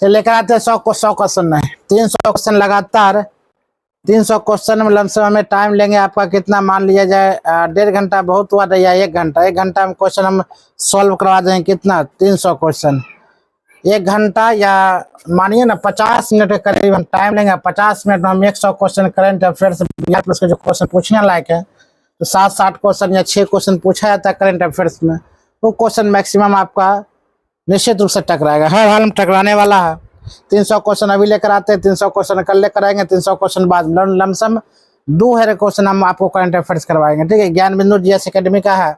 तो लेकर आते हैं 100 क्वेश्चन में 300 क्वेश्चन लगातार 300 क्वेश्चन में लमसम हमें टाइम लेंगे आपका कितना, मान लिया जाए 1.5 घंटा बहुत हुआ, या 1 घंटा। 1 घंटा में क्वेश्चन हम सॉल्व करवा देंगे कितना, 300 क्वेश्चन 1 घंटा, या मानिए ना 50 मिनट के करीब हम टाइम लेंगे। 50 मिनट में हम 100 क्वेश्चन करंट अफेयर्स प्लस के जो क्वेश्चन पूछने लायक है, तो 7-8 क्वेश्चन या 6 क्वेश्चन पूछा जाता है करंट अफेयर्स में, वो क्वेश्चन मैक्सिमम आपका निश्चित रूप से टकराएगा, हर हाल में टकराने वाला है। 300 क्वेश्चन अभी लेकर आते हैं, 300 क्वेश्चन कल लेकर आएंगे, 300 क्वेश्चन बाद लमसम 2000 क्वेश्चन हम आपको करंट अफेयर्स करवाएंगे, ठीक है। ज्ञान बिंदु जीएस एकेडमी का है।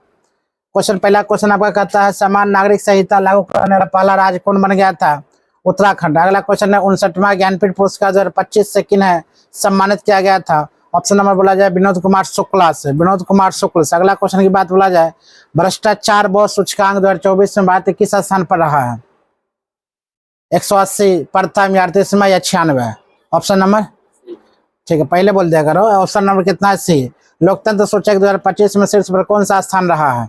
क्वेश्चन पहला क्वेश्चन आपका कहता है समान नागरिक संहिता लागू करने वाला पहला राज्य कौन बन गया था, उत्तराखंड। अगला क्वेश्चन है 59वां ज्ञानपीठ पुरस्कार 2025 से किन्हें सम्मानित किया गया था। ऑप्शन नंबर बोला जाए विनोद कुमार शुक्ला से, विनोद कुमार शुक्ल से। अगला क्वेश्चन की बात बोला जाए भ्रष्टाचार बोध सूचकांक 2024 में भारत किस स्थान पर रहा है, 180, प्रथम, 38वां या 96? ऑप्शन नंबर, ठीक है पहले बोल दिया करो। ऑप्शन नंबर कितना, सी। लोकतंत्र सूचक 2025 में शीर्ष पर कौन सा स्थान रहा है?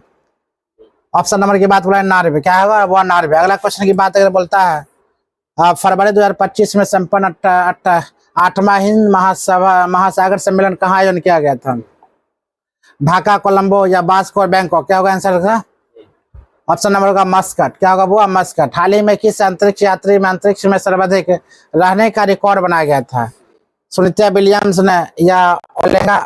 ऑप्शन नंबर की बात बोला है 90, क्या होगा वो 90। अगला क्वेश्चन की बात अगर बोलता है फरवरी 2025 में संपन्न 8वां हिंद महासागर सम्मेलन कहाँ आयोजन किया गया था, ढाका, कोलंबो या बास्को और बैंकॉक? क्या होगा आंसर का? ऑप्शन नंबर होगा मस्कट, क्या होगा वो, मस्कट। हाल ही में किस अंतरिक्ष यात्री में अंतरिक्ष में सर्वाधिक रहने का रिकॉर्ड बनाया गया था, सुनीता विलियम्स ने या ओलेगा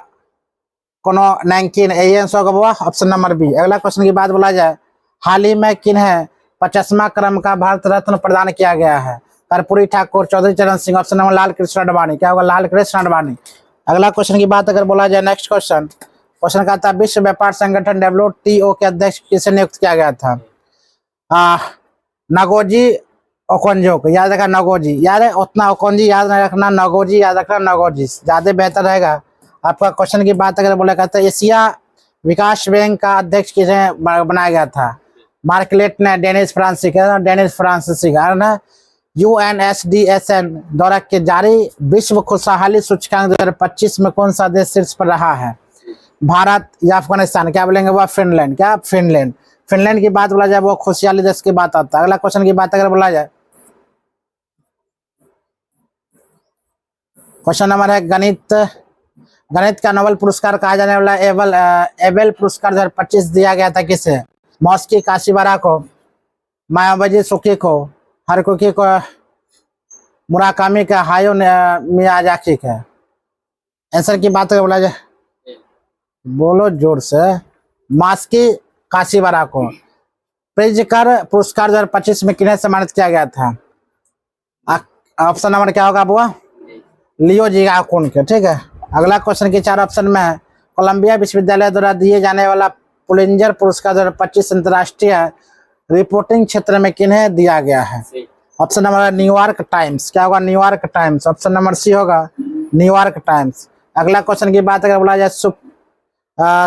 कोनोनैंकिन? यही आंसर होगा वो ऑप्शन नंबर बी। अगला क्वेश्चन की बात बोला जाए हाल ही में किन्हें 50वां क्रम का भारत रत्न प्रदान किया गया है, कर्पूरी ठाकुर, चौधरी चरण सिंह? ऑप्शन नंबर लाल कृष्ण आडवाणी, क्या होगा, लाल कृष्ण आडवाणी। अगला क्वेश्चन की बात अगर बोला जाए नेक्स्ट क्वेश्चन का था विश्व व्यापार संगठन WTO के अध्यक्ष किसे नियुक्त किया गया था, नगोजी ओकोंजो? याद रखना नगोजी, याद है उतना ओकोंजी याद नहीं रखना, नगोजी याद रखना, नगोजी ज्यादा बेहतर रहेगा आपका। क्वेश्चन की बात अगर बोला कहता है एशिया विकास बैंक का अध्यक्ष किसे बनाया गया था, मार्कलेट ने, डेनिस फ्रांसिस, डेनिस फ्रांसिस ना। UNSDSN द्वारा के जारी विश्व खुशहाली सूचकांक 2025 में कौन सा देश शीर्ष पर रहा है, भारत या अफगानिस्तान? क्या बोलेंगे वो, फिनलैंड, क्या फिनलैंड? फिनलैंड की बात बोला जाए वो खुशहाली देश की बात आता है। अगला क्वेश्चन की बात अगर बोला जाए क्वेश्चन नंबर है गणित का नोबेल पुरस्कार कहा जाने वाला एबेल पुरस्कार 2025 दिया गया था किसे, मॉस्की काशिवारा को, मायावती सुकी को, हारुकी को, मुराकामी का, हायो मियाजाकी का? आंसर की बात बोला जाए, बोलो जोर से, मॉस्की काशिवारा को। प्रिज्कर पुरस्कार 2025 में किन्हें सम्मानित किया गया था, ऑप्शन नंबर क्या होगा वो, लियो जिगाकुन के, ठीक है। अगला क्वेश्चन के 4 ऑप्शन में है कोलंबिया विश्वविद्यालय द्वारा दिए जाने वाला पुलिंजर पुरस्कार 2025 अंतर्राष्ट्रीय रिपोर्टिंग क्षेत्र में किन्हें दिया गया है, ऑप्शन नंबर न्यूयॉर्क टाइम्स, क्या होगा, New York times. Option number C होगा न्यूयॉर्क टाइम्स। अगला क्वेश्चन की बात अगर बोला जाए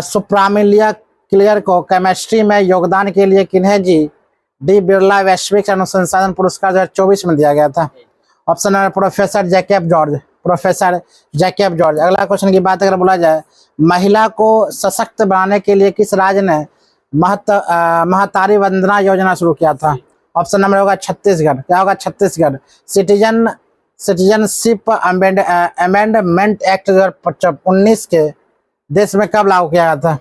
सुप्रामिलिया क्लियर को केमिस्ट्री में योगदान के लिए किन्हें डी बिरला वैश्विक अनुसंधान पुरस्कार 2024 में दिया गया था, option number professor Jacob George, professor Jacob George. अगला क्वेश्चन की बात अगर बोला जाए महिला को सशक्त बनाने के लिए किस राज्य ने महतारी वंदना योजना शुरू किया था, ऑप्शन नंबर होगा छत्तीसगढ़, क्या होगा, छत्तीसगढ़। सिटीजनशिप अमेंडमेंट एक्ट 2019 के देश में कब लागू किया गया था,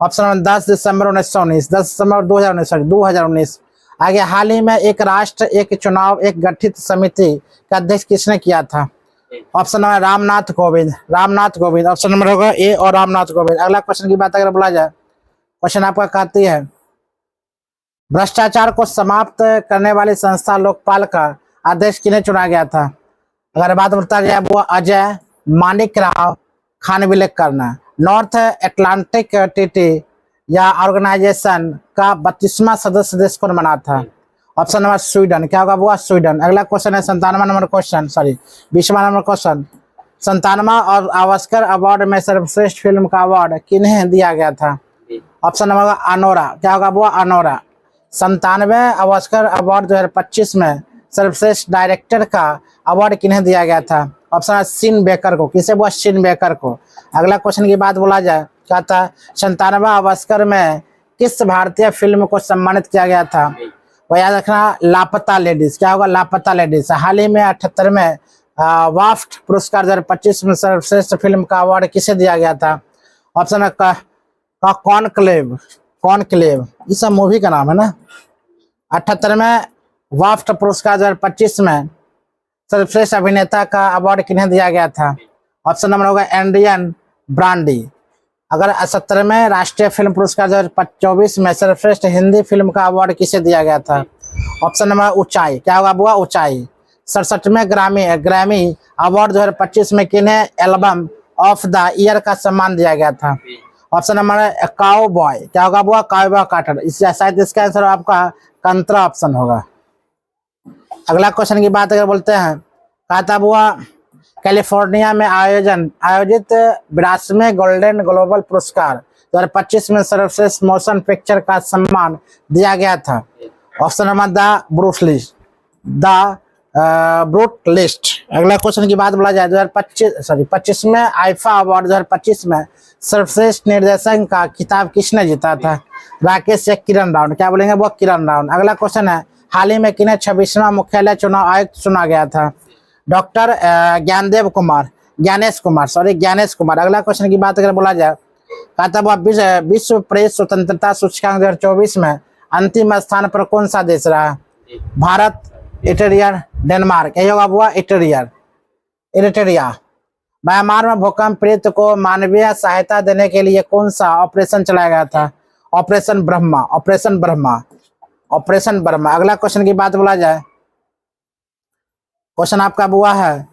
ऑप्शन नंबर 10 दिसंबर 1919, 10 दिसंबर 2019। आगे हाल ही में एक राष्ट्र एक चुनाव एक गठित समिति का अध्यक्ष किसने किया था, option number Ramnath Kovind, Ramnath Kovind. Option number होगा ए और रामनाथ कोविंद। अगला क्वेश्चन की बात अगर बोला जाए क्वेश्चन आपका कहती है भ्रष्टाचार को समाप्त करने वाली संस्था लोकपाल का अध्यक्ष किन्हें चुना गया था, अगर बात बोलता जाए वो अजय मानिकराव खानविलकर ने। नॉर्थ अटलांटिक ट्रीटी या ऑर्गेनाइजेशन का 32वां सदस्य देश कौन बना था, ऑप्शन नंबर स्वीडन, क्या होगा वो, स्वीडन। अगला क्वेश्चन है 97वां नंबर क्वेश्चन, 20वां नंबर क्वेश्चन। 97वां और ऑस्कर अवार्ड में सर्वश्रेष्ठ फिल्म का अवार्ड किन्हें दिया गया था, ऑप्शन नंबर अनोरा, क्या होगा वो, अनोरा। 97वें ऑस्कर अवार्ड 2025 में सर्वश्रेष्ठ डायरेक्टर का अवार्ड किन्हें दिया गया था, ऑप्शन शिन बेकर को, किसे वो, शिन बेकर को। अगला क्वेश्चन की बात बोला जाए क्या था 97वां ऑस्कर में किस भारतीय फिल्म को सम्मानित किया गया था, वो याद रखना, लापता लेडीज। क्या होगा? लापता लेडीज। हाल ही में 78वें वाफ्ट पुरस्कार 2025 में सर्वश्रेष्ठ फिल्म का अवार्ड किसे दिया गया था? ऑप्शन है कॉनक्लेव। कॉनक्लेव ये सब मूवी का नाम है ना। 78वें वाफ्ट पुरस्कार 2025 में सर्वश्रेष्ठ अभिनेता का अवार्ड किन्हें दिया गया था? ऑप्शन नंबर होगा एंड्रियन ब्रांडी। अगर 70वें राष्ट्रीय फिल्म पुरस्कार 2024 में सर्वश्रेष्ठ हिंदी फिल्म का अवार्ड किसे दिया गया था? ऑप्शन नंबर ऊंचाई। क्या होगा बुआ? ऊंचाई। 67वें ग्रामी अवार्ड 2025 में किन्हें एल्बम ऑफ द ईयर का सम्मान दिया गया था? Option number cowboy. क्या होगा बुआ? Cowboy Carter. इसलिए शायद इसका आंसर आपका कंत्रा ऑप्शन होगा। अगला क्वेश्चन की बात अगर बोलते हैं, कहा था बुआ कैलिफोर्निया में आयोजित 82वें गोल्डन ग्लोबल पुरस्कार 2025 में सर्वश्रेष्ठ मोशन पिक्चर का सम्मान दिया गया था? Option number brute list. अगला क्वेश्चन की बात बोला जाए 25वें आईफा अवार्ड 2025 में सर्वश्रेष्ठ निर्देशक का खिताब किसने जीता था? राकेश या किरण राव। क्या बोलेंगे वो? किरण राव। अगला क्वेश्चन है, हाल ही में किन्हें 26वां मुख्यालय चुनाव आयुक्त चुना गया था? डॉक्टर ज्ञानेश कुमार। अगला क्वेश्चन की बात अगर बोला जाए, कहा था वह विश्व प्रेस स्वतंत्रता सूचकांक 2024 में अंतिम स्थान पर कौन सा देश रहा? भारत, इटरियर, डेनमार्क। यही होगा हुआ इरिट्रिया। म्यांमार में भूकंप पीड़ित को मानवीय सहायता देने के लिए कौन सा ऑपरेशन चलाया गया था? ऑपरेशन ब्रह्मा। अगला क्वेश्चन की बात बोला जाए, क्वेश्चन आपका बुआ है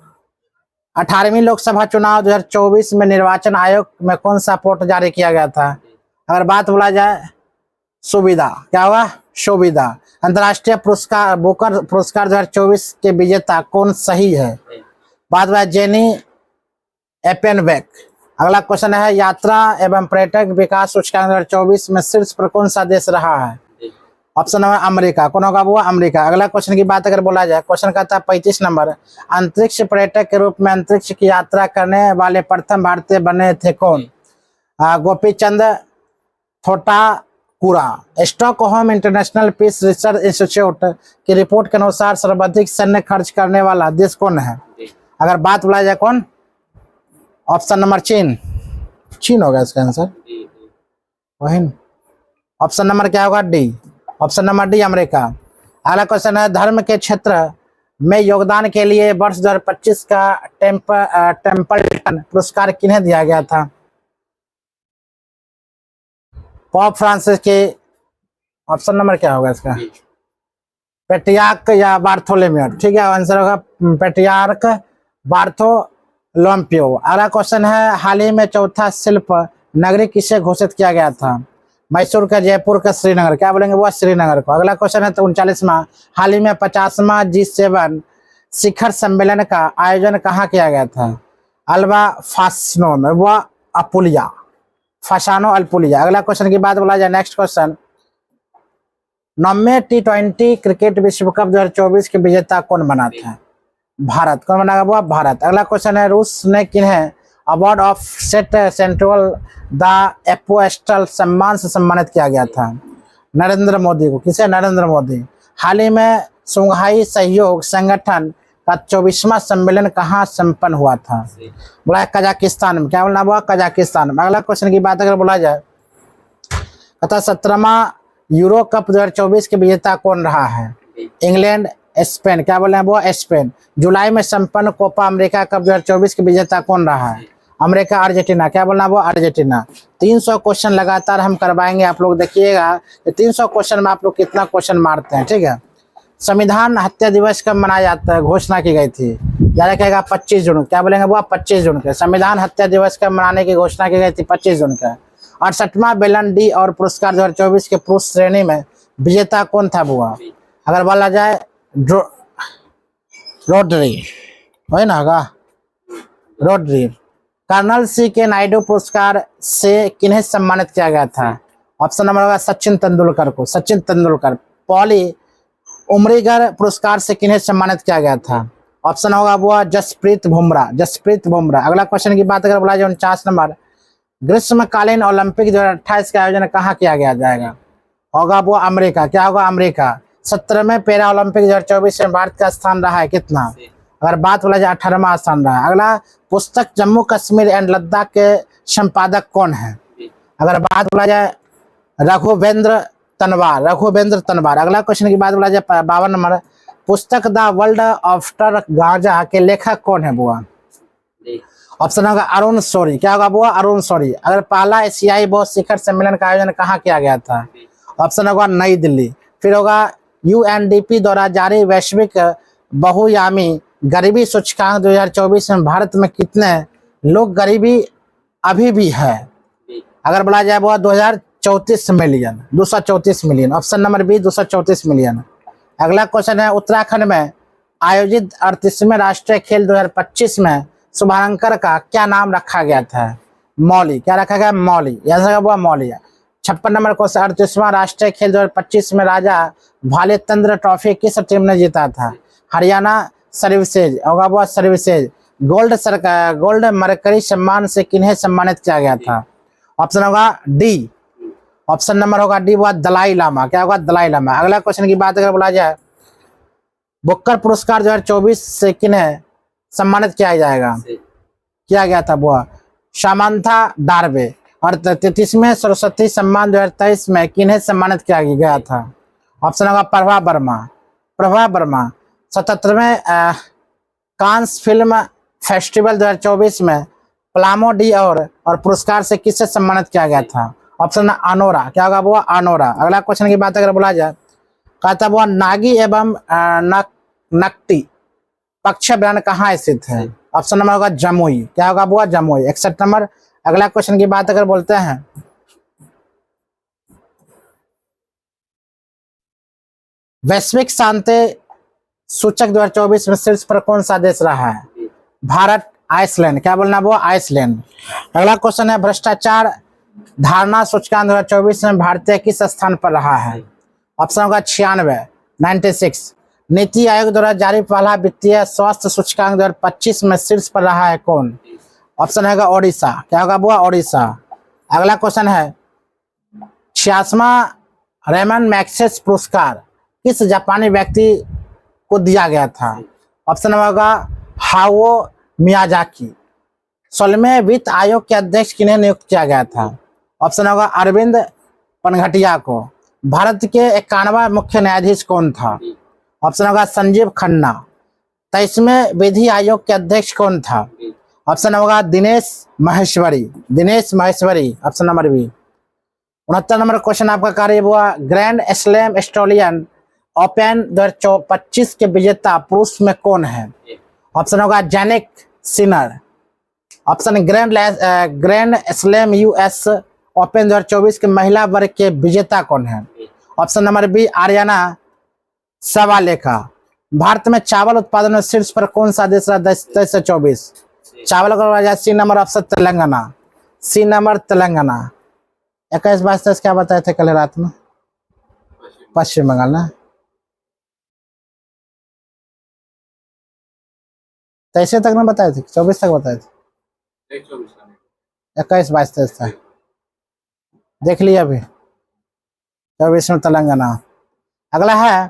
18वीं लोकसभा चुनाव 2024 में निर्वाचन आयोग में कौन सा रिपोर्ट जारी किया गया था? अगर बात बोला जाए सुविधा। क्या होगा? सुविधा। अंतर्राष्ट्रीय पुरस्कार बुकर पुरस्कार 2024 के विजेता कौन सही है? बात हुआ जेनी एपेनबेक। अगला क्वेश्चन है, यात्रा एवं पर्यटक विकास सूचकांक 2024 में शीर्ष पर कौन सा देश रहा है? Option number America. कौन होगा वो? अमेरिका। अगला क्वेश्चन की बात अगर बोला जाए, क्वेश्चन कहता है 35 नंबर, अंतरिक्ष पर्यटक के रूप में अंतरिक्ष की यात्रा करने वाले प्रथम भारतीय बने थे कौन? Gopichand Thotakura. Stockholm International Peace Research Institute की रिपोर्ट के अनुसार सर्वाधिक सैन्य खर्च करने वाला देश कौन है? अगर बात बोला जाए कौन? ऑप्शन नंबर चीन होगा इसका आंसर। वही। ऑप्शन नंबर क्या होगा? D. Option number D America. अगला क्वेश्चन है, धर्म के क्षेत्र में योगदान के लिए वर्ष 2025 का टेम्पल्टन पुरस्कार किन्हें दिया गया था? पॉप फ्रांसिस के। ऑप्शन नंबर क्या होगा इसका? पेट्रियार्क या बार्थोलोम्यू। ठीक है, आंसर होगा पेट्रियार्क बार्थोलोम्यू। अगला क्वेश्चन है, हाल ही में चौथा शिल्प नगरी किसे घोषित किया गया था? मैसूर का, जयपुर का, श्रीनगर। क्या बोलेंगे वो? श्रीनगर को। अगला क्वेश्चन है 39वां, हाल ही में 50वां G7 शिखर सम्मेलन का आयोजन कहाँ किया गया था? अल्बा फासनो में, वो अपुलिया, फासानो अल्पुलिया। अगला क्वेश्चन की बात बोला जाए, नेक्स्ट क्वेश्चन, 9वें T20 क्रिकेट विश्व कप 2024 के विजेता कौन बना था? भारत। कौन बना? वो भारत। अगला क्वेश्चन है, रूस ने किन्हें award of set central the apostle सम्मान से सम्मानित किया गया था? नरेंद्र मोदी को। किसे? नरेंद्र मोदी। हाल ही में शंघाई सहयोग संगठन का 24वां सम्मेलन कहाँ संपन्न हुआ था? बोला कजाकिस्तान में। क्या बोलना हुआ? कजाकिस्तान में। अगला क्वेश्चन की बात अगर बोला जाए, तथा 17वां यूरो कप 2024 के विजेता कौन रहा है? England, Spain. क्या बोल रहे हैं वो? स्पेन। जुलाई में संपन्न कोपा अमेरिका कप 2024 के विजेता कौन रहा है? America, Argentina. क्या बोलना वो? अर्जेंटीना। 300 क्वेश्चन लगातार हम करवाएंगे, आप लोग देखिएगा 300 क्वेश्चन में आप लोग कितना क्वेश्चन मारते हैं। ठीक है, संविधान हत्या दिवस कब मनाया जाता है? घोषणा की गई थी, याद रखिएगा 25 जून। क्या बोलेंगे वो? 25 जून के। संविधान हत्या दिवस कब मनाने की घोषणा की गई थी? 25 जून का। 68वां बेलन डी और पुरस्कार 2024 के पुरुष श्रेणी में विजेता कौन था बुआ? अगर बोला जाए रोड्री, वही ना होगा? रोड्री। कर्नल सी के नायडू पुरस्कार से किन्हें सम्मानित किया गया था? ऑप्शन नंबर होगा सचिन तेंदुलकर को। सचिन तेंदुलकर। पॉली उमरीगर पुरस्कार से किन्हें सम्मानित किया गया था? ऑप्शन होगा वो जसप्रीत बुमराह। अगला क्वेश्चन की बात अगर बोला जाए 49 नंबर, ग्रीष्मकालीन ओलंपिक 2028 का आयोजन कहाँ किया गया जाएगा? होगा वो अमेरिका। क्या होगा? अमेरिका। 17वें पैरा ओलंपिक 2024 में भारत का स्थान रहा है कितना? अगर बात बोला जाए 18वां स्थान रहा है। अगला, पुस्तक जम्मू कश्मीर एंड लद्दाख के संपादक कौन है? अगर बात बोला जाए रघुवेंद्र तनवार। अगला क्वेश्चन की बात बोला जाए 52 नंबर, पुस्तक द वर्ल्ड आफ्टर गांजा के लेखक कौन है बुआ? ऑप्शन होगा अरुण शौरी। क्या होगा बुआ? अरुण शौरी। अगर पहला एशियाई बौद्ध शिखर सम्मेलन का आयोजन कहाँ किया गया था? ऑप्शन होगा नई दिल्ली। फिर होगा यूएनडीपी द्वारा जारी वैश्विक बहुआयामी गरीबी सूचकांक 2024 में भारत में कितने लोग गरीबी अभी भी है? अगर बोला जाए वो 234 million. Option number B 234 million. अगला क्वेश्चन है, उत्तराखंड में आयोजित 38वें राष्ट्रीय खेल 2025 में शुभारंकर का क्या नाम रखा गया था? मौली। क्या रखा गया? मौली। ऐसा हुआ मौली। 56 नंबर क्वेश्चन, 38वां राष्ट्रीय खेल 2025 में राजा भालेचंद्र ट्रॉफी किस टीम ने जीता था? हरियाणा सर्विसेज। होगा वो सर्विसेज। गोल्ड मरकरी सम्मान से किन्हें सम्मानित किया गया था? ऑप्शन होगा डी। ऑप्शन नंबर होगा डी वो दलाई लामा। क्या होगा? दलाई लामा। अगला क्वेश्चन की बात अगर बोला जाए, बुकर पुरस्कार 2024 से किन्हें सम्मानित किया जाएगा? किया गया था वो सामंथा डार्वे। और 33वें सरस्वती सम्मान 2023 में किन्हें सम्मानित किया गया था? ऑप्शन होगा प्रभा वर्मा। 77वें कांस फिल्म फेस्टिवल 2024 में प्लामो डी और पुरस्कार से किससे सम्मानित किया गया था? Option Anora. क्या होगा वो? अनोरा। अगला क्वेश्चन की बात अगर बोला जाए, कहता वो नागी एवं नकटी पक्ष ब्रांड कहाँ स्थित है? ऑप्शन नंबर होगा जमुई। क्या होगा वो? जमुई। 61 नंबर। अगला क्वेश्चन की बात अगर बोलते हैं, वैश्विक शांति सूचक 2024 में शीर्ष पर कौन सा देश रहा है? भारत, आइसलैंड। क्या बोलना वो? आइसलैंड। अगला क्वेश्चन है, भ्रष्टाचार धारणा सूचकांक 2024 में भारतीय किस स्थान पर रहा है? ऑप्शन होगा 96। नीति आयोग द्वारा जारी पहला वित्तीय स्वास्थ्य सूचकांक 2025 में शीर्ष पर रहा है कौन? ऑप्शन है ओडिशा। क्या होगा वो? ओडिशा। अगला क्वेश्चन है, 66वां रेमन मैग्सेसे पुरस्कार किस जापानी व्यक्ति को दिया गया था? ऑप्शन होगा हाओ मियाजाकी। 16वें वित्त आयोग के अध्यक्ष किन्हें नियुक्त किया गया था? ऑप्शन होगा अरविंद पनघटिया को। भारत के 51वां मुख्य न्यायाधीश कौन था? ऑप्शन होगा संजीव खन्ना। 23वें विधि आयोग के अध्यक्ष कौन था? ऑप्शन होगा Dinesh Maheshwari. Option number B. 69 number question आपका कार्य हुआ, ग्रैंड स्लैम ऑस्ट्रेलियन ओपन 2025 के विजेता पुरुष में कौन है? ऑप्शन होगा Jannik Sinner. Option grand slam US Open 2024 के महिला वर्ग के विजेता कौन है? Option number B Aryna Sabalenka. Bharat में चावल उत्पादन में शीर्ष पर कौन सा देश रहा 2024? चावल का राजा सी नंबर ऑप्शन तेलंगाना। 21, 22, 23 क्या बताए थे कल रात में? पश्चिम बंगाल ना। 23 तक ना बताए थे, 24 तक बताए थे। 21, 22, 23 था, देख लिया अभी। 24 में तेलंगाना। अगला है,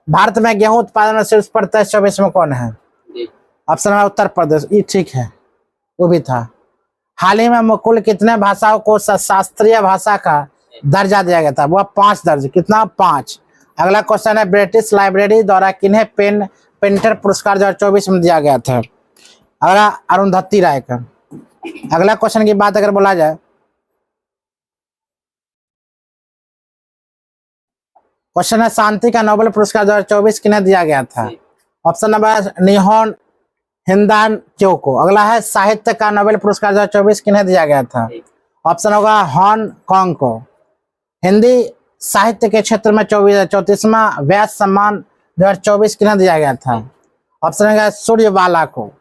भारत में गेहूं उत्पादन में शीर्ष पर 23-24 में कौन है? ऑप्शन है उत्तर प्रदेश। ये ठीक है, वो भी था। हाल ही में कुल कितने भाषाओं को शास्त्रीय भाषा का दर्जा दिया गया था? वह 5 दर्ज। कितना? 5। अगला क्वेश्चन है, ब्रिटिश लाइब्रेरी द्वारा किन्हें पेंटर पुरस्कार 2024 में दिया गया था? अगला अरुंधति राय का। अगला क्वेश्चन की बात अगर बोला जाए, क्वेश्चन है, शांति का नोबेल पुरस्कार 2024 किन्हें दिया गया था? Option number निहोन Hindan Kyoko. अगला है, साहित्य का नोबेल पुरस्कार 2024 किन्हें दिया गया था? ऑप्शन होगा हांगकांग को। हिंदी साहित्य के क्षेत्र में 34वां व्यास सम्मान 2024 किन्हें दिया गया था? ऑप्शन होगा सूर्यवाला को।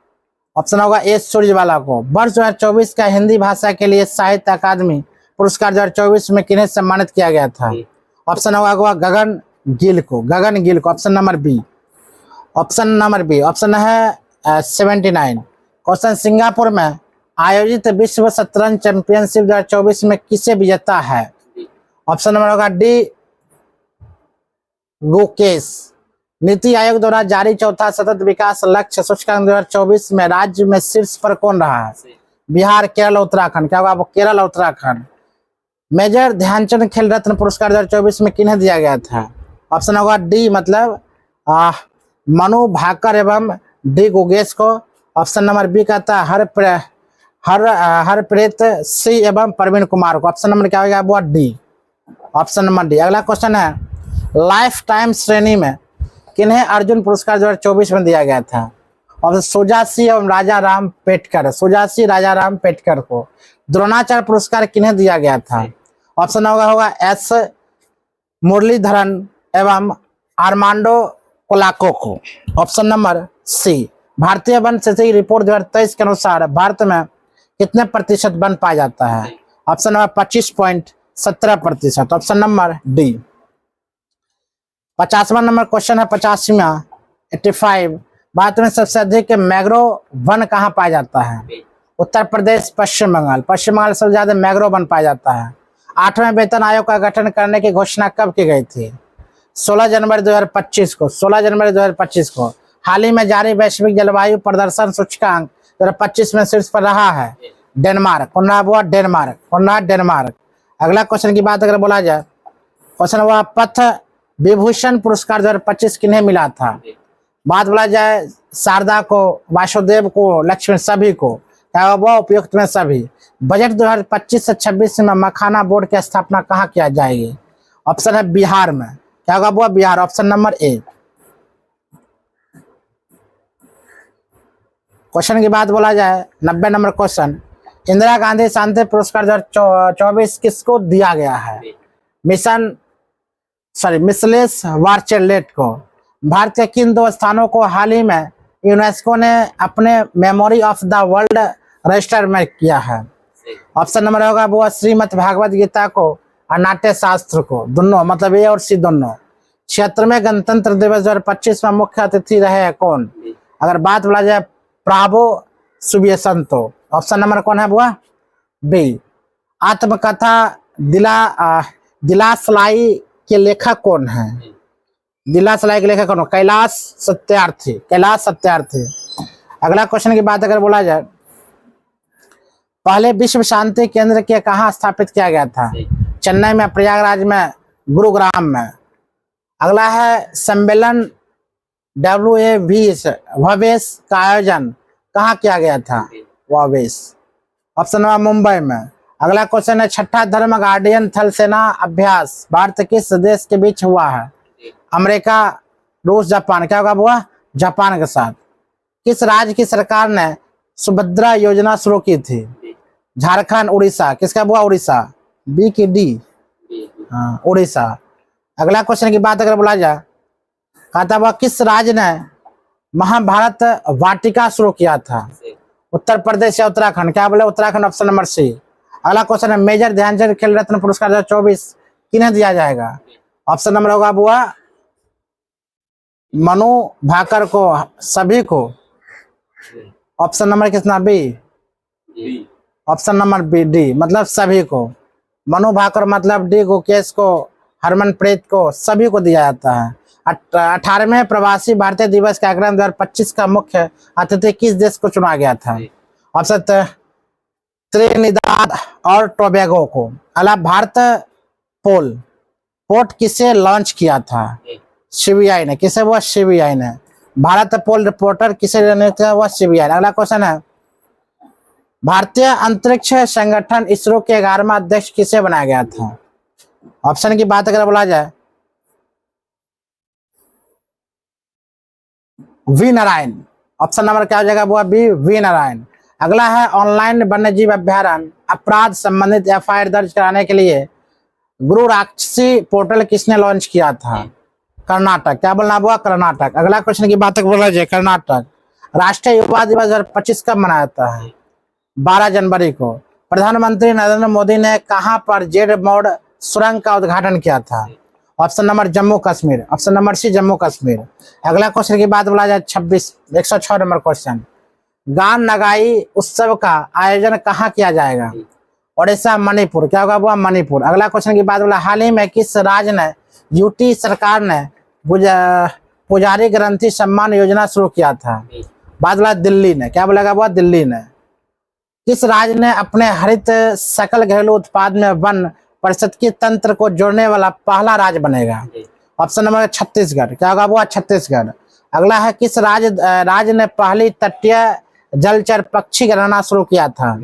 ऑप्शन होगा एस सूर्यवाला को। वर्ष 2024 का हिंदी भाषा के लिए साहित्य अकादमी पुरस्कार 2024 में किन्हें सम्मानित किया गया था? ऑप्शन होगा गगन गिल को। Option number B. ऑप्शन है 79। क्वेश्चन, सिंगापुर में आयोजित विश्व शतरंज चैंपियनशिप 2024 में किसे विजेता है? ऑप्शन नंबर होगा डी गुकेश। नीति आयोग द्वारा जारी चौथा सतत विकास लक्ष्य सूचकांक 2024 में राज्य में शीर्ष पर कौन रहा है? बिहार, केरल, उत्तराखंड। क्या होगा? केरल, उत्तराखंड। मेजर ध्यानचंद खेल रत्न पुरस्कार 2024 में किन्हें दिया गया था? ऑप्शन होगा डी, मतलब मनु भाकर एवं डी गुगेश को। ऑप्शन नंबर बी कहता है हरप्रीत सिंह एवं प्रवीण कुमार को। ऑप्शन नंबर क्या होगा? वो डी, ऑप्शन नंबर डी। अगला क्वेश्चन है, लाइफ टाइम श्रेणी में किन्हें अर्जुन पुरस्कार 2024 में दिया गया था? और सुजासी एवं राजा राम पेटकर, सुजासी राजा राम पेटकर को। द्रोणाचार्य पुरस्कार किन्हें दिया गया था? ऑप्शन होगा एस मुरलीधरन एवं आर्मांडो कोलाको को। Option number C. भारतीय वन स्थिति रिपोर्ट 2023 के अनुसार भारत में कितने प्रतिशत वन पाया जाता है? Option number 25.17%। Option number D. 50वां नंबर क्वेश्चन है, 85वां 85। भारत में सबसे अधिक मैंग्रोव वन कहाँ पाया जाता है? उत्तर प्रदेश, पश्चिम बंगाल। पश्चिम बंगाल सबसे ज्यादा मैंग्रोव वन पाया जाता है। 8वें वेतन आयोग का गठन करने की घोषणा कब की गई थी? 16 जनवरी 2025 को। 16 जनवरी 2025 को। हाल ही में जारी वैश्विक जलवायु प्रदर्शन सूचकांक 2025 में शीर्ष पर रहा है डेनमार्क। कौन रहा? वो डेनमार्क। कौन रहा? डेनमार्क। अगला क्वेश्चन की बात अगर बोला जाए, क्वेश्चन हुआ पथ विभूषण पुरस्कार 2025 किन्हें मिला था? बात बोला जाए शारदा को, वासुदेव को, लक्ष्मण, सभी को। क्या हुआ? उपयुक्त में सभी। बजट 2025 से 26 में मखाना बोर्ड की स्थापना कहाँ किया जाएगी? ऑप्शन है बिहार में। क्या होगा? वो बिहार, ऑप्शन नंबर ए। क्वेश्चन की बात बोला जाए, 90 नंबर क्वेश्चन, इंदिरा गांधी शांति पुरस्कार 2024 किसको दिया गया है? मिसलेस वार्चेलेट को। भारत के किन 2 स्थानों को हाल ही में यूनेस्को ने अपने memory of the world register में किया है? ऑप्शन नंबर होगा वो श्रीमद् भागवत गीता को और नाट्य शास्त्र को। दोनों, मतलब ए और सी दोनों। 76वें गणतंत्र दिवस 2025 में मुख्य अतिथि रहे हैं कौन? अगर बात बोला जाए प्राबो सुबियसंतो। ऑप्शन नंबर कौन है? वो बी। आत्मकथा दिलासलाई के लेखक कौन है? दिलासलाई के लेखक कौन? कैलाश सत्यार्थी। कैलाश सत्यार्थी। अगला क्वेश्चन की बात अगर बोला जाए, पहले विश्व शांति केंद्र के कहाँ स्थापित किया गया था? चेन्नई में, प्रयागराज में, गुरुग्राम में। अगला है सम्मेलन WAVES का आयोजन कहाँ किया गया था? वावेस। ऑप्शन नंबर मुंबई में। अगला क्वेश्चन है, छठा धर्म गार्डियन थल सेना अभ्यास भारत किस देश के बीच हुआ है? अमेरिका, रूस, जापान। क्या होगा? हुआ जापान के साथ। किस राज्य की सरकार ने सुभद्रा योजना शुरू की थी? झारखंड, उड़ीसा। किसका? हुआ उड़ीसा। बी की डी? हाँ, उड़ीसा। अगला क्वेश्चन की बात अगर बोला जाए, कहता हुआ किस राज्य ने महाभारत वाटिका शुरू किया था? उत्तर प्रदेश या उत्तराखंड? क्या बोले? Uttarakhand, option number C. अगला क्वेश्चन है, मेजर ध्यानचंद खेल रत्न पुरस्कार 2024 किन्हें दिया जाएगा? ऑप्शन नंबर होगा बुआ मनु भाकर को, सभी को। ऑप्शन नंबर कितना? B. Option number B, D, मतलब सभी को। मनु भाकर मतलब डी, गुकेश को, हरमनप्रीत को, सभी को दिया जाता है। 18वें प्रवासी भारतीय दिवस कार्यक्रम 2025 का मुख्य अतिथि किस देश को चुना गया था? ऑप्शन त्रिनिदाद और टोबैगो को। अगला, भारत पोर्ट किसे लॉन्च किया था? सीबीआई ने। किसे? वो सीबीआई ने। भारत पोल रिपोर्टर किसे नियुक्त किया? वो सीबीआई। अगला क्वेश्चन है, भारतीय अंतरिक्ष संगठन इसरो के 11वां अध्यक्ष किसे बनाया गया था? ऑप्शन की बात अगर बोला जाए, वी नारायण। ऑप्शन नंबर क्या हो जाएगा? वो बी, वी नारायण। अगला है, ऑनलाइन वन्यजीव अभ्यारण्य अपराध संबंधित एफआईआर दर्ज कराने के लिए गुरु राक्षसी पोर्टल किसने लॉन्च किया था? कर्नाटक। क्या बोलना हुआ? कर्नाटक। अगला क्वेश्चन की बात बोला जाए, कर्नाटक। राष्ट्रीय युवा दिवस 2025 कब मनाया जाता है? 12 जनवरी को। प्रधानमंत्री नरेंद्र मोदी ने कहां पर जेड मोड सुरंग का उद्घाटन किया था? Option number Jammu Kashmir. Option number C, Jammu Kashmir. अगला क्वेश्चन की बात बोला जाए, 106 नंबर क्वेश्चन, गान नगाई उत्सव का आयोजन कहाँ किया जाएगा? उड़ीसा, मणिपुर। क्या होगा? वो मणिपुर। अगला क्वेश्चन की बात बोला, हाल ही में किस राज्य ने यूटी सरकार ने पुजारी ग्रंथि सम्मान योजना शुरू किया था? बात बोला दिल्ली ने। क्या बोलेगा वो? दिल्ली ने। किस राज्य ने अपने हरित सकल घरेलू उत्पाद में वन पारिस्थितिकी तंत्र को जोड़ने वाला पहला राज्य बनेगा? Option number Chhattisgarh. क्या होगा वो? छत्तीसगढ़। अगला है किस राज्य ने पहली तटीय जलचर पक्षी गणना शुरू किया था?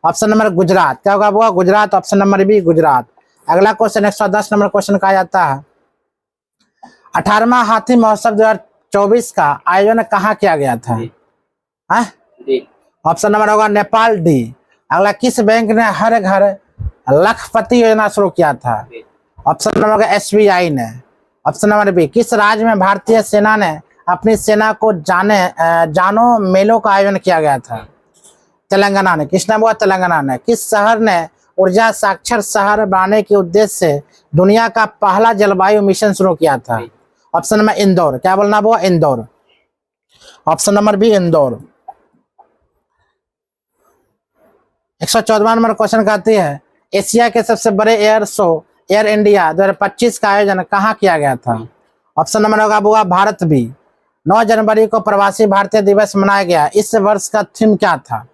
Option number Gujarat. क्या होगा वो? Gujarat. Option number B Gujarat. अगला क्वेश्चन 110 नंबर क्वेश्चन कहा जाता है 18वां हाथी महोत्सव 2024 का आयोजन कहाँ किया गया था? ऑप्शन नंबर होगा नेपाल डी। अगला किस बैंक ने हर घर लखपति योजना शुरू किया था? ऑप्शन नंबर होगा SBI ने। ऑप्शन नंबर बी किस राज्य में भारतीय सेना ने अपनी सेना को जानो मेलों का आयोजन किया गया था? तेलंगाना ने। किसने बोला? तेलंगाना ने। किस शहर ने ऊर्जा साक्षर शहर बनाने के उद्देश्य से दुनिया का पहला जलवायु मिशन शुरू किया था? Option number Indore. क्या बोलना वो? Indore. Option number B Indore. 114वां नंबर क्वेश्चन कहती है एशिया के सबसे बड़े एयर शो एयर इंडिया 2025 का आयोजन कहाँ किया गया था? ऑप्शन नंबर होगा वो भारत बी। 9 जनवरी को प्रवासी भारतीय दिवस मनाया गया। इस वर्ष का थीम क्या था?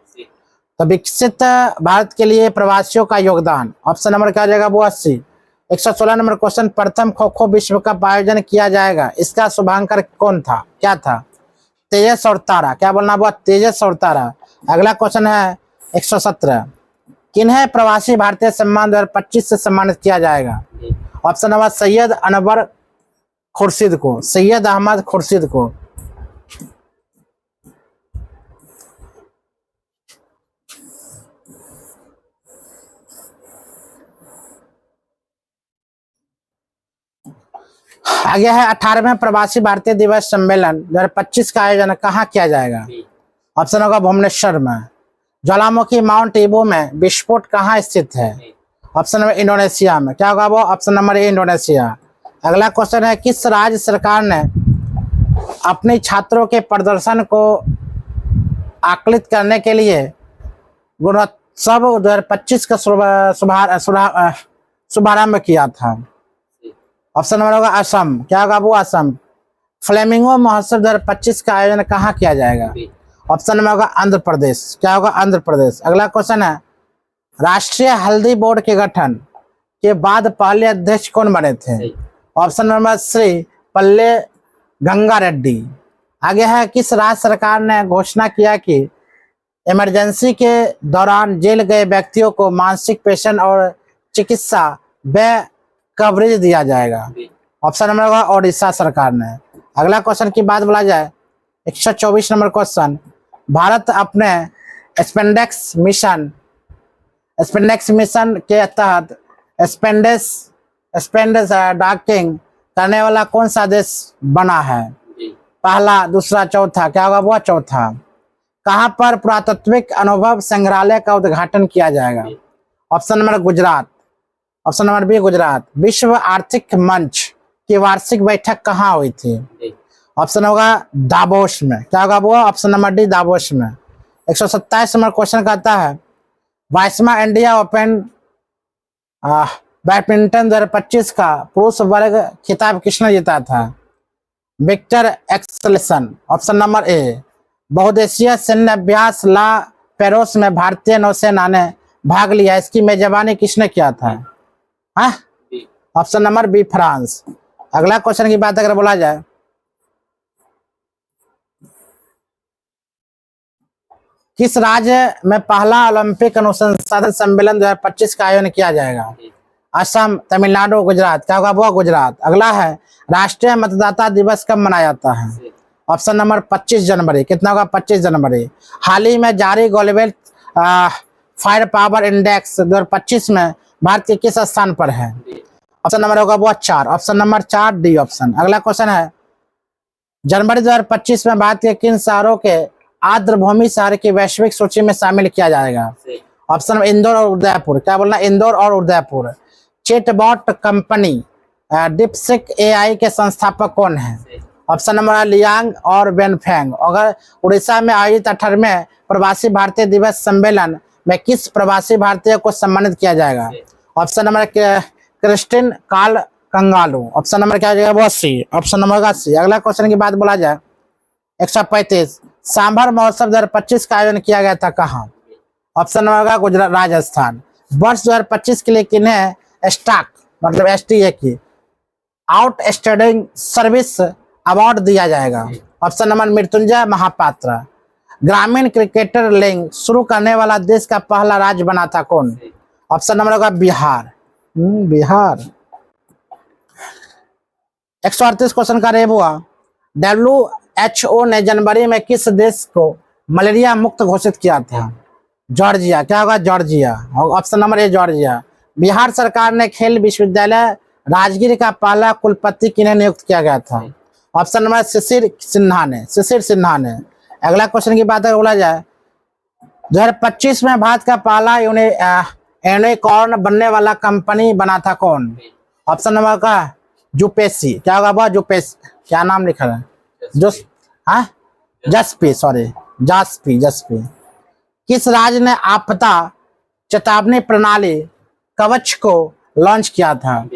तो विकसित भारत के लिए प्रवासियों का योगदान। ऑप्शन नंबर क्या हो जाएगा वो? 80। 116 नंबर क्वेश्चन प्रथम खो खो विश्व कप आयोजन किया जाएगा, इसका शुभांकर कौन था? क्या था? तेजस और तारा। क्या बोलना वो? तेजस और तारा। अगला क्वेश्चन है 117 किन्हें प्रवासी भारतीय सम्मान 2025 से सम्मानित किया जाएगा? ऑप्शन नंबर सैयद अनवर खुर्शीद को, सैयद अहमद खुर्शीद को। आगे है 18वें प्रवासी भारतीय दिवस सम्मेलन 2025 का आयोजन कहाँ किया जाएगा? ऑप्शन होगा भुवनेश्वर में। ज्वालामुखी माउंट ईबू में विस्फोट कहाँ स्थित है? ऑप्शन नंबर इंडोनेशिया में। क्या होगा वो? ऑप्शन नंबर ए इंडोनेशिया। अगला क्वेश्चन है किस राज्य सरकार ने अपने छात्रों के प्रदर्शन को आकलित करने के लिए गुणोत्सव 2025 का शुभारंभ किया था? ऑप्शन नंबर होगा असम। क्या होगा वो? असम। फ्लेमिंगो महोत्सव 2025 का आयोजन कहाँ किया जाएगा? ऑप्शन नंबर होगा आंध्र प्रदेश। क्या होगा? आंध्र प्रदेश। अगला क्वेश्चन है राष्ट्रीय हल्दी बोर्ड के गठन के बाद पहले अध्यक्ष कौन बने थे? ऑप्शन नंबर श्री पल्ले गंगा रेड्डी। आगे है किस राज्य सरकार ने घोषणा किया कि इमरजेंसी के दौरान जेल गए व्यक्तियों को मानसिक पेंशन और चिकित्सा व्यय कवरेज दिया जाएगा? ऑप्शन नंबर होगा ओडिशा सरकार ने। अगला क्वेश्चन की बात बोला जाए 124 नंबर क्वेश्चन भारत अपने स्पेंडेक्स मिशन के तहत स्पेंडेस डॉकिंग करने वाला कौन सा देश बना है? पहला, दूसरा, चौथा। क्या होगा वो? चौथा। कहाँ पर पुरातात्विक अनुभव संग्रहालय का उद्घाटन किया जाएगा? Option number Gujarat. Option number B Gujarat. विश्व आर्थिक मंच की वार्षिक बैठक कहाँ हुई थी? ऑप्शन होगा दावोस में। क्या होगा वो? ऑप्शन नंबर डी दावोस में। 127 नंबर क्वेश्चन कहता है 22वां इंडिया ओपन बैडमिंटन 2025 का पुरुष वर्ग खिताब किसने जीता था? Viktor Axelsen. Option number A. बहुदेशीय सैन्य अभ्यास ला पेरोस में भारतीय नौसेना ने भाग लिया, इसकी मेजबानी किसने किया था? Option number B France. अगला क्वेश्चन की बात अगर बोला जाए किस राज्य में पहला ओलंपिक अनुसंधान सम्मेलन 2025 का आयोजन किया जाएगा? असम, तमिलनाडु, गुजरात। क्या होगा वो? गुजरात। अगला है राष्ट्रीय मतदाता दिवस कब मनाया जाता है? ऑप्शन नंबर 25 जनवरी। कितना होगा? 25 जनवरी। हाल ही में जारी ग्लोबल फायर पावर इंडेक्स 2025 में भारत के किस स्थान पर है? ऑप्शन नंबर होगा वो 4। Option number 4 D option. अगला क्वेश्चन है जनवरी 2025 में भारत के किन शहरों के आर्द्रभूमि शहर की वैश्विक सूची में शामिल किया जाएगा? ऑप्शन इंदौर और उदयपुर। क्या बोलना? इंदौर और उदयपुर। चैटबॉट कंपनी डिपसिक AI के संस्थापक कौन है? ऑप्शन नंबर लियांग और वेनफेंग। अगर उड़ीसा में आयोजित 18वें प्रवासी भारतीय दिवस सम्मेलन में किस प्रवासी भारतीय को सम्मानित किया जाएगा? Option number Kristin Karl कंगालू। Option number क्या हो जाएगा, वो सी, ऑप्शन नंबर का सी। अगला क्वेश्चन की बात बोला जाए 135, सांभर महोत्सव 2025 का आयोजन किया गया था कहाँ? ऑप्शन नंबर का गुजरात, राजस्थान। वर्ष 2025 के लिए किन्हें स्टाक मतलब STA की आउटस्टैंडिंग सर्विस अवार्ड दिया जाएगा? Option number Mrityunjay Mohapatra. ग्रामीण क्रिकेटर लीग शुरू करने वाला देश का पहला राज्य बना था कौन? ऑप्शन नंबर होगा बिहार। बिहार। 138 क्वेश्चन का रेब हुआ। WHO ने जनवरी में किस देश को मलेरिया मुक्त घोषित किया था? जॉर्जिया। क्या होगा, जॉर्जिया। ऑप्शन नंबर ए, जॉर्जिया। बिहार सरकार ने खेल विश्वविद्यालय राजगीर का पहला कुलपति किन्हें नियुक्त किया गया था? ऑप्शन नंबर शिशिर सिन्हा ने, शिशिर सिन्हा ने। अगला क्वेश्चन की बात अगर बोला जाए 2025 में भारत का पहला यूनिकॉर्न बनने वाला कंपनी बना था कौन? ऑप्शन नंबर का जुपेसी। क्या होगा वो, जुपेसी। क्या नाम लिखा है, जो जसपी, सॉरी जसपी, जसपी। किस राज्य ने आपदा चेतावनी प्रणाली कवच को लॉन्च किया था?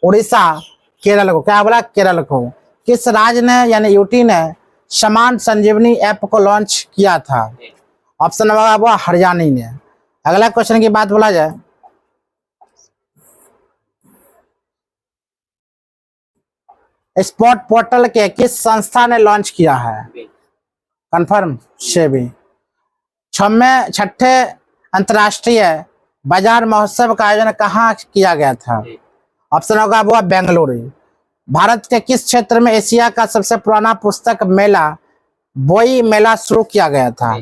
उड़ीसा, केरल को। क्या बोला, केरल को। किस राज्य ने यानी यूटी ने समान संजीवनी ऐप को लॉन्च किया था? ऑप्शन नंबर वो हरियाणा ने। अगला क्वेश्चन की बात बोला जाए स्पॉट पोर्टल के किस संस्था ने लॉन्च किया है? कंफर्म, सेबी। छठे अंतर्राष्ट्रीय बाजार महोत्सव का आयोजन कहाँ किया गया था? ऑप्शन होगा वो बेंगलुरु। भारत के किस क्षेत्र में एशिया का सबसे पुराना पुस्तक मेला बोई मेला शुरू किया गया था?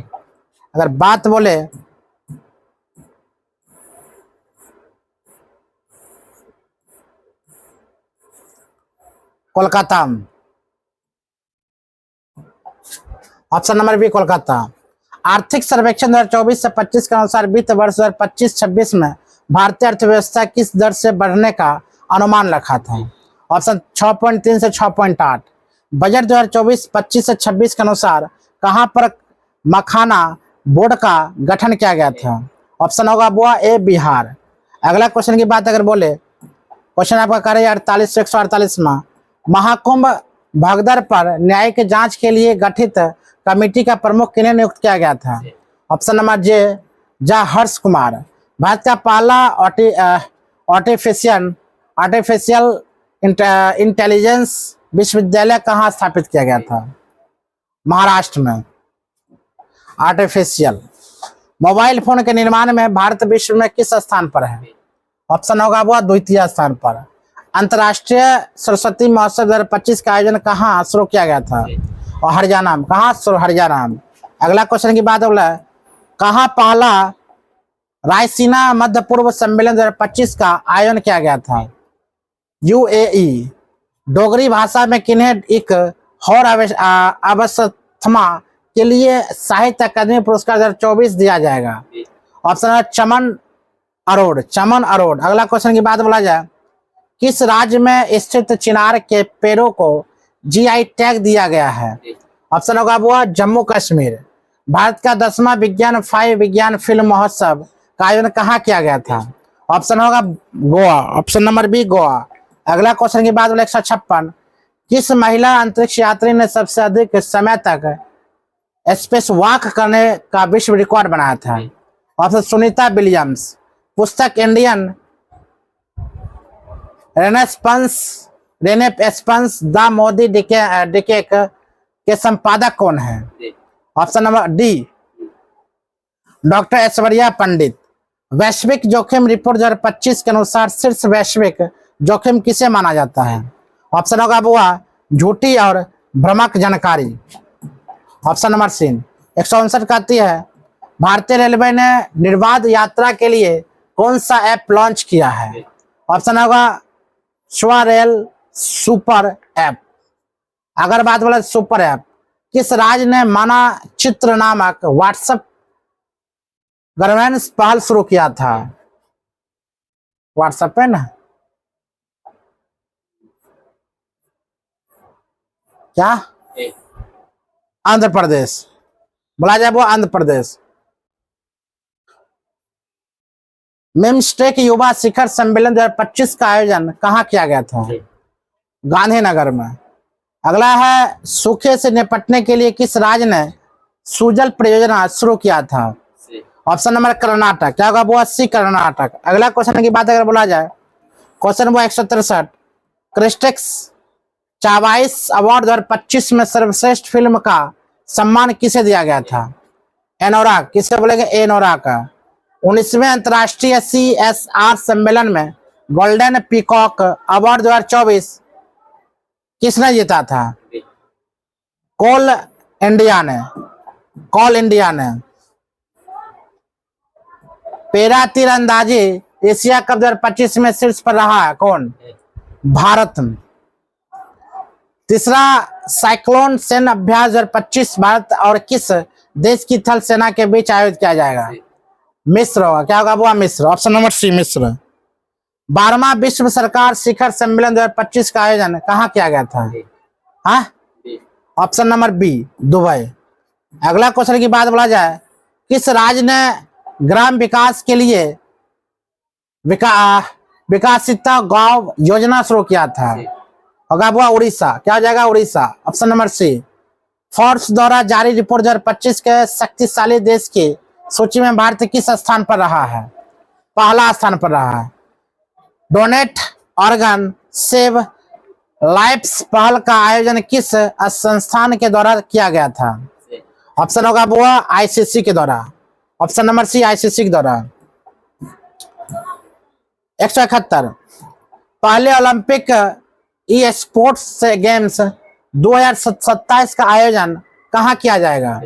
अगर बात बोले कोलकाता में। Option number B, Kolkata. आर्थिक सर्वेक्षण 2024 से 25 के अनुसार वित्त वर्ष 2025-26 में भारतीय अर्थव्यवस्था किस दर से बढ़ने का अनुमान रखा था? ऑप्शन 6.3 से 6.8। बजट 2024-25 से 26 के अनुसार कहां पर मखाना बोर्ड का गठन किया गया था? ऑप्शन होगा वो ए, बिहार। अगला क्वेश्चन की बात अगर बोले क्वेश्चन आपका करे 48 से 148 में महाकुंभ भगदड़ पर न्यायिक जांच के लिए गठित कमेटी का प्रमुख किन्हें नियुक्त किया गया था? ऑप्शन नंबर जे, जा हर्ष कुमार। भारत का पहला आर्टिफिशियल इंटेलिजेंस विश्वविद्यालय कहाँ स्थापित किया गया था? महाराष्ट्र में। आर्टिफिशियल। मोबाइल फोन के निर्माण में भारत विश्व में किस स्थान पर है? ऑप्शन होगा वो द्वितीय स्थान पर। अंतर्राष्ट्रीय सरस्वती महोत्सव 2025 का आयोजन कहाँ शुरू किया गया था? और हरियाणा में। कहाँ शुरू? हरियाणा में। अगला क्वेश्चन की बात बोला कहाँ पहला रायसीना मध्य पूर्व सम्मेलन 2025 का आयोजन किया गया था? UAE। डोगरी भाषा में किन्हें एक और अवस्थमा के लिए साहित्य अकादमी पुरस्कार 2024 दिया जाएगा? ऑप्शन है चमन अरोड़, चमन अरोड़। अगला क्वेश्चन की बात बोला जाए किस राज्य में स्थित चिनार के पेड़ों को GI टैग दिया गया है? ऑप्शन होगा वो जम्मू कश्मीर। भारत का 10वां विज्ञान फिल्म महोत्सव का आयोजन कहाँ किया गया था? ऑप्शन होगा Goa. Option number B, Goa. अगला क्वेश्चन की बात बोले 156 किस महिला अंतरिक्ष यात्री ने सबसे अधिक समय तक स्पेस वॉक करने का विश्व रिकॉर्ड बनाया था? Option Sunita Williams. पुस्तक Indian renaissance the Modi decade के संपादक कौन है? Option number D, doctor Aishwarya Pandit. वैश्विक जोखिम रिपोर्ट 2025 के अनुसार शीर्ष वैश्विक जोखिम किसे माना जाता है? ऑप्शन होगा वो झूठी और भ्रामक जानकारी। ऑप्शन नंबर सी। 159 कहती है भारतीय रेलवे ने निर्बाध यात्रा के लिए कौन सा ऐप लॉन्च किया है? ऑप्शन होगा स्वरेल सुपर ऐप। अगर बात बोले सुपर ऐप किस राज्य ने मानचित्र नामक व्हाट्सएप गवर्नेंस पहल शुरू किया था? व्हाट्सएप पे ना क्या आंध्र प्रदेश बोला जाए वो आंध्र प्रदेश। बिम्स्टेक युवा शिखर सम्मेलन 2025 का आयोजन कहाँ किया गया था? गांधीनगर में। अगला है, सूखे से निपटने के लिए किस राज्य ने सुजल परियोजना शुरू किया था? Option number Karnataka. क्या होगा वो? सी, कर्नाटक। अगला क्वेश्चन की बात अगर बोला जाए, क्वेश्चन वो 163, क्रिस्टेक्स चावाइस अवार्ड 2025 में सर्वश्रेष्ठ फिल्म का सम्मान किसे दिया गया था? एनोरा। किसे बोलेंगे? एनोरा का। 19वें अंतर्राष्ट्रीय CSR सम्मेलन में गोल्डन पीकॉक अवार्ड 2024 किसने जीता था? कोल इंडिया ने। कोल इंडिया ने। पैरा तीरंदाजी एशिया कप 2025 में शीर्ष पर रहा है कौन? भारत। तीसरा, साइक्लोन सैन्य अभ्यास 2025 भारत और किस देश की थल सेना के बीच आयोजित किया जाएगा? मिस्र होगा। क्या होगा वो? मिस्र। ऑप्शन नंबर सी, मिस्र। 12वां विश्व सरकार शिखर सम्मेलन 2025 का आयोजन कहाँ किया गया था? हाँ, ऑप्शन नंबर बी, दुबई। अगला क्वेश्चन की बात बोला जाए, किस राज्य ने ग्राम विकास के लिए विकासिता गांव योजना शुरू किया था? होगा वो उड़ीसा। क्या हो जाएगा? Orissa. Option number C. Forbes द्वारा जारी रिपोर्ट 2025 के शक्तिशाली देश की सूची में भारत किस स्थान पर रहा है? पहला स्थान पर रहा है। डोनेट ऑर्गन सेव लाइफ्स पहल का आयोजन किस संस्थान के द्वारा किया गया था? ऑप्शन होगा वो ICC के द्वारा। ऑप्शन नंबर सी, ICC के द्वारा। 171, पहले ओलंपिक ई स्पोर्ट्स गेम्स 2027 का आयोजन कहाँ किया जाएगा?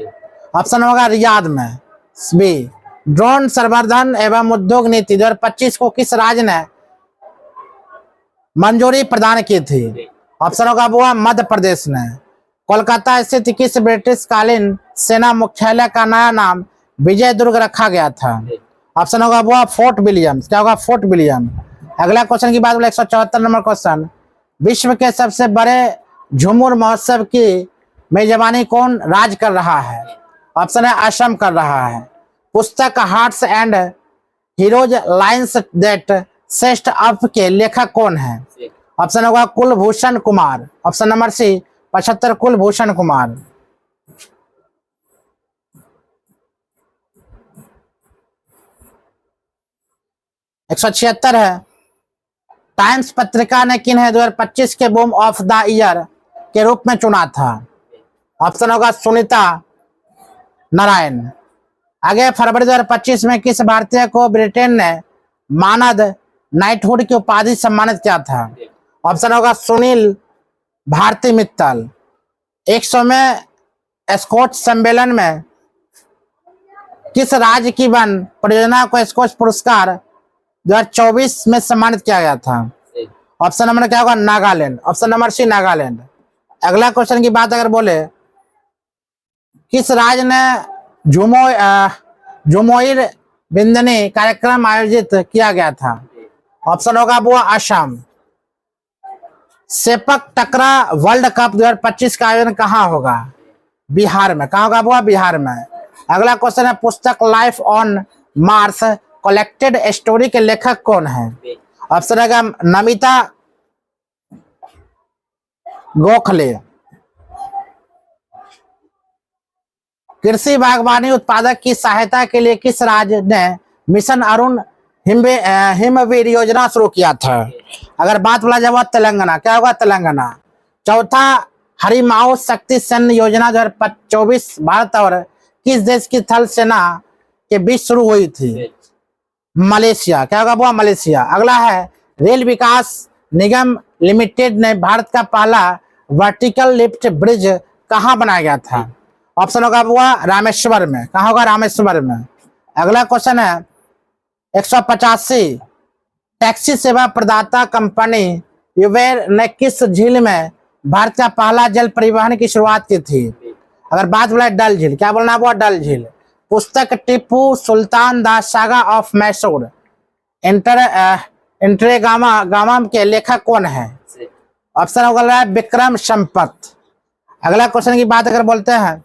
ऑप्शन होगा रियाद में। बी, ड्रोन संवर्धन एवं उद्योग नीति 2025 को किस राज्य ने मंजूरी प्रदान की थी? ऑप्शन होगा वो मध्य प्रदेश ने। कोलकाता स्थित किस ब्रिटिश कालीन सेना मुख्यालय का नया नाम विजय दुर्ग रखा गया था? ऑप्शन होगा वो फोर्ट विलियम। क्या होगा? Fort William. अगला क्वेश्चन की बात बोले 174 नंबर क्वेश्चन, विश्व के सबसे बड़े झूमर महोत्सव की मेजबानी कौन राज्य कर रहा है? ऑप्शन है असम कर रहा है। पुस्तक hearts and heroes lines that श्रेष्ठ अप के लेखक कौन है? ऑप्शन होगा Kulbhushan Kumar. Option number C, 75 Kulbhushan Kumar. 176 है, टाइम्स पत्रिका ने किन्हें 2025 के बूम ऑफ द ईयर के रूप में चुना था? ऑप्शन होगा सुनीता नारायण। आगे, फरवरी 2025 में किस भारतीय को ब्रिटेन ने मानद नाइटहुड की उपाधि सम्मानित किया था? ऑप्शन होगा सुनील भारती मित्तल। 100वें स्कॉच सम्मेलन में किस राज्य की वन परियोजना को स्कॉच पुरस्कार 2024 में सम्मानित किया गया था? ऑप्शन नंबर क्या होगा? Nagaland. Option number C, Nagaland. अगला क्वेश्चन की बात अगर बोले, किस राज्य ने झुमोइर बिंदनी कार्यक्रम आयोजित किया गया था? ऑप्शन होगा वो असम। सेपक टकरा वर्ल्ड कप 2025 का आयोजन कहाँ होगा? बिहार में। कहाँ होगा वो? बिहार में। अगला क्वेश्चन है, पुस्तक life on Mars collected story के लेखक कौन है? ऑप्शन है नमिता गोखले। कृषि बागवानी उत्पादक की सहायता के लिए किस राज्य ने मिशन अरुण हिमवीर योजना शुरू किया था? अगर बात बोला जाए तेलंगाना। क्या होगा? तेलंगाना। चौथा, हरिमाओ शक्ति सैन्य योजना 2024 भारत और किस देश की थल सेना के बीच शुरू हुई थी? मलेशिया। क्या होगा वो? मलेशिया। अगला है, रेल विकास निगम लिमिटेड ने भारत का पहला वर्टिकल लिफ्ट ब्रिज कहाँ बनाया गया था? ऑप्शन होगा वो रामेश्वर में। कहाँ होगा? रामेश्वर में। अगला क्वेश्चन है 185, टैक्सी सेवा प्रदाता कंपनी यूबेर ने किस झील में भारत का पहला जल परिवहन की शुरुआत की थी? अगर बात बोला डल झील। क्या बोलना? वो डल झील। पुस्तक टिप्पू सुल्तान द सागा ऑफ मैसूर इंट्रेगामा के लेखक कौन है? ऑप्शन होगा विक्रम संपत। अगला क्वेश्चन की बात अगर बोलते हैं,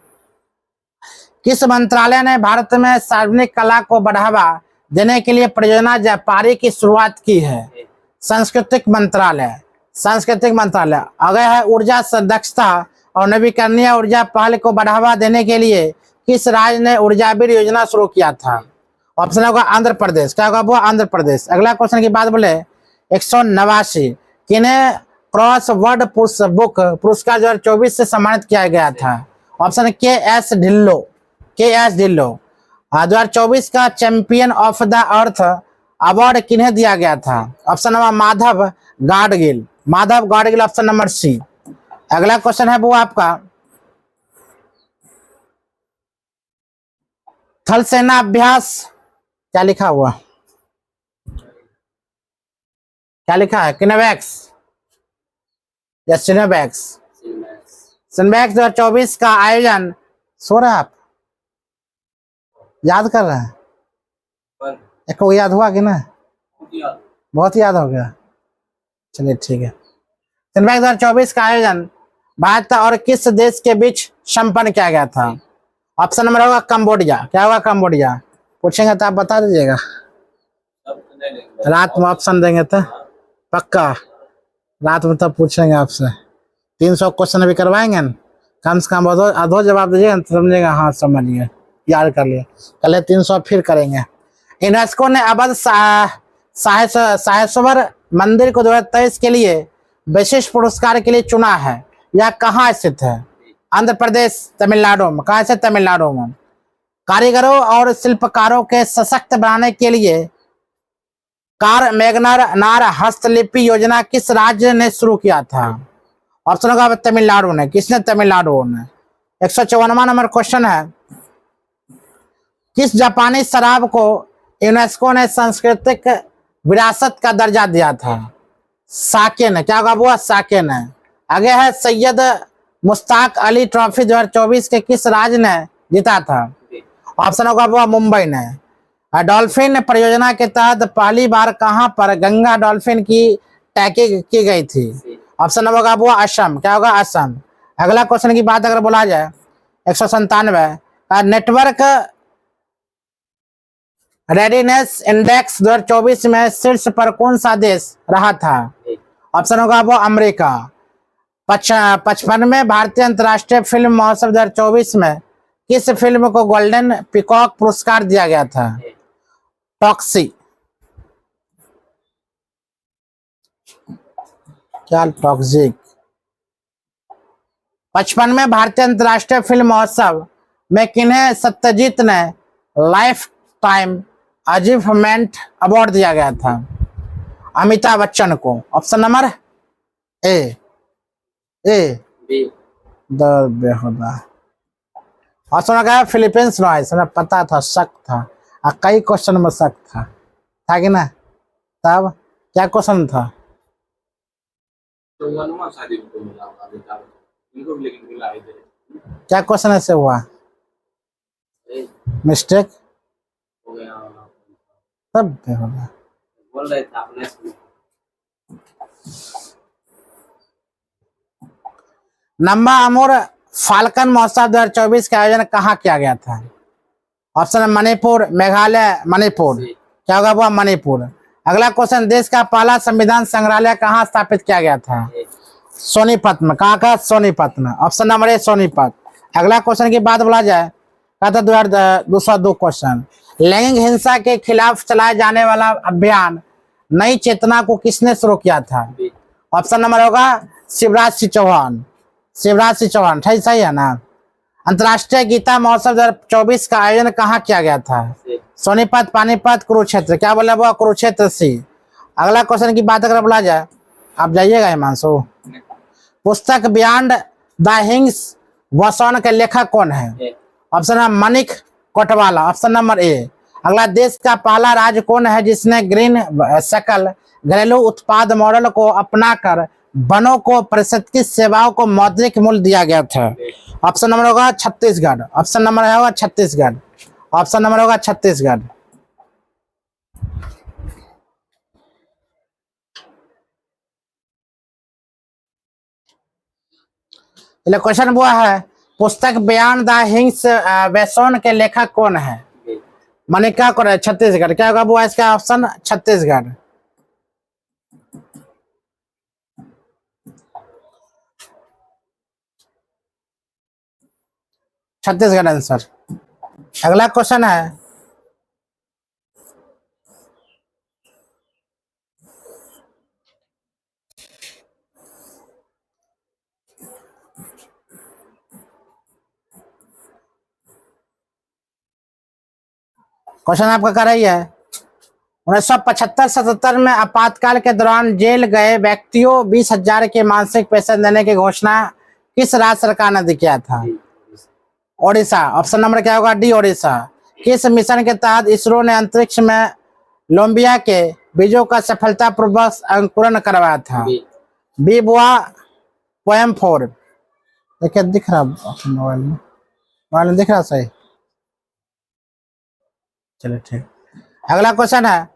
किस मंत्रालय ने भारत में सार्वजनिक कला को बढ़ावा देने के लिए परियोजना जारी की शुरुआत की है? सांस्कृतिक मंत्रालय। सांस्कृतिक मंत्रालय। अगला है ऊर्जा दक्षता और नवीकरणीय ऊर्जा पहल को बढ़ावा देने के लिए किस राज्य ने ऊर्जावीर योजना शुरू किया था? ऑप्शन होगा आंध्र प्रदेश। क्या होगा वो? आंध्र प्रदेश। अगला क्वेश्चन की बात बोले 189 किन्हें क्रॉस वर्ड बुक पुरस्कार 2024 से सम्मानित किया गया था? Option K S. Dhillon. K S. Dhillon. 2024 का champion of the earth award किन्हें दिया गया था? Option number Madhav Gadgil. Madhav Gadgil option number C. अगला क्वेश्चन है वो आपका थल सेना अभ्यास क्या लिखा हुआ? क्या लिखा है? किनेवैक्स या सिनेवैक्स? सिनेवैक्स 2024 का आयोजन सो रहा है आप याद कर रहे हैं? एक को याद हुआ कि ना? बहुत याद हो गया। चलिए ठीक है। सिनेवैक्स 2024 का आयोजन भारत और किस देश के बीच संपन्न किया गया था? ऑप्शन नंबर होगा कंबोडिया। क्या होगा? कंबोडिया। पूछेंगे तो आप बता दीजिएगा। रात में ऑप्शन देंगे तो पक्का रात में तब पूछेंगे आपसे। 300 क्वेश्चन भी करवाएंगे न, कम से कम आधो जवाब दीजिएगा तो समझिएगा हाँ समझ लिए, याद कर लिए। कल 300 फिर करेंगे। यूनेस्को ने अवध साहेश्वर मंदिर को 2023 के लिए विशिष्ट पुरस्कार के लिए चुना है। यह कहाँ स्थित है? आंध्र प्रदेश, तमिलनाडु में। कहाँ से? तमिलनाडु में। कारीगरों और शिल्पकारों के सशक्त बनाने के लिए कार मैग्नर नार हस्तलिपि योजना किस राज्य ने शुरू किया था? ऑप्शन होगा तमिलनाडु ने। किसने? तमिलनाडु ने। 154वां नंबर क्वेश्चन है किस जापानी शराब को यूनेस्को ने सांस्कृतिक विरासत का दर्जा दिया था? साके ने। क्या होगा वो? साके ने। आगे है सैयद मुश्ताक अली ट्रॉफी 2024 के किस राज्य ने जीता था? ऑप्शन होगा वो मुंबई ने। डॉल्फिन परियोजना के तहत पहली बार कहां पर गंगा डॉल्फिन की टैगिंग की गई थी? ऑप्शन होगा वो असम। क्या होगा? असम। अगला क्वेश्चन की बात अगर बोला जाए 197 नेटवर्क रेडीनेस इंडेक्स 2024 में शीर्ष पर कौन सा देश रहा था? ऑप्शन होगा वो अमेरिका। 55वें भारतीय अंतर्राष्ट्रीय फिल्म महोत्सव 2024 में किस फिल्म को गोल्डन पीकॉक पुरस्कार दिया गया था? टॉक्सी। क्या? टॉक्सिक। 55वें भारतीय अंतर्राष्ट्रीय फिल्म महोत्सव में किन्हें सत्यजीत ने लाइफ टाइम अचीवमेंट अवार्ड दिया गया था? अमिताभ बच्चन को। ऑप्शन नंबर ए बेहुदा। ऑप्शन लगा फिलीपींस नॉइस। हमें पता था, शक था, कई क्वेश्चन में शक था कि ना? तब क्या क्वेश्चन था? क्या क्वेश्चन ऐसे हुआ? मिस्टेक तब बेहुदा बोल रहे थे आपने। नंबा अमूर फाल्कन महोत्सव 2024 का आयोजन कहाँ किया गया था? ऑप्शन मणिपुर, मेघालय, मणिपुर। क्या होगा वो? मणिपुर। अगला क्वेश्चन देश का पहला संविधान संग्रहालय कहाँ स्थापित किया गया था? सोनीपत में। कहाँ का? सोनीपत में। ऑप्शन नंबर ए सोनीपत। अगला क्वेश्चन की बात बोला जाए कहता 202 क्वेश्चन लैंगिक हिंसा के खिलाफ चलाए जाने वाला अभियान नई चेतना को किसने शुरू किया था? ऑप्शन नंबर होगा शिवराज सिंह चौहान। शिवराज सिंह चौहान। सही है ना? अंतर्राष्ट्रीय गीता महोत्सव 2024 का आयोजन कहाँ किया गया था? सोनीपत, पानीपत, कुरुक्षेत्र। क्या बोला वो? कुरुक्षेत्र सी। अगला क्वेश्चन की बात अगर बोला जाए आप जाइएगा हिमांशु। पुस्तक बियॉन्ड द हिंग्स वसौन के लेखक कौन है? ऑप्शन है Manik Kotwala. Option number A. अगला देश का पहला राज्य कौन है जिसने ग्रीन सकल घरेलू उत्पाद मॉडल को अपनाकर वनों को पारिस्थितिक सेवाओं को मौद्रिक मूल्य दिया गया था? ऑप्शन नंबर होगा छत्तीसगढ़। ऑप्शन नंबर होगा छत्तीसगढ़। ऑप्शन नंबर होगा छत्तीसगढ़। क्वेश्चन वो है पुस्तक बियॉन्ड द हिंग्स वैसोन के लेखक कौन है? मनिका को छत्तीसगढ़, क्या होगा बुआ इसका ऑप्शन छत्तीसगढ़। छत्तीसगढ़ आंसर। अगला क्वेश्चन है, क्वेश्चन आपका कर रही है 1975-77 में आपातकाल के दौरान जेल गए व्यक्तियों 20,000 के मानसिक पेंशन देने की घोषणा किस राज्य सरकार ने किया था? ओडिशा। ऑप्शन नंबर क्या होगा? डी ओडिशा। किस मिशन के तहत इसरो ने अंतरिक्ष में लोम्बिया के बीजों का सफलतापूर्वक अंकुरण करवाया था? बी बुआ पोएम 4। देखिए दिख रहा मोबाइल में दिख रहा सही। चलो ठीक। अगला क्वेश्चन है,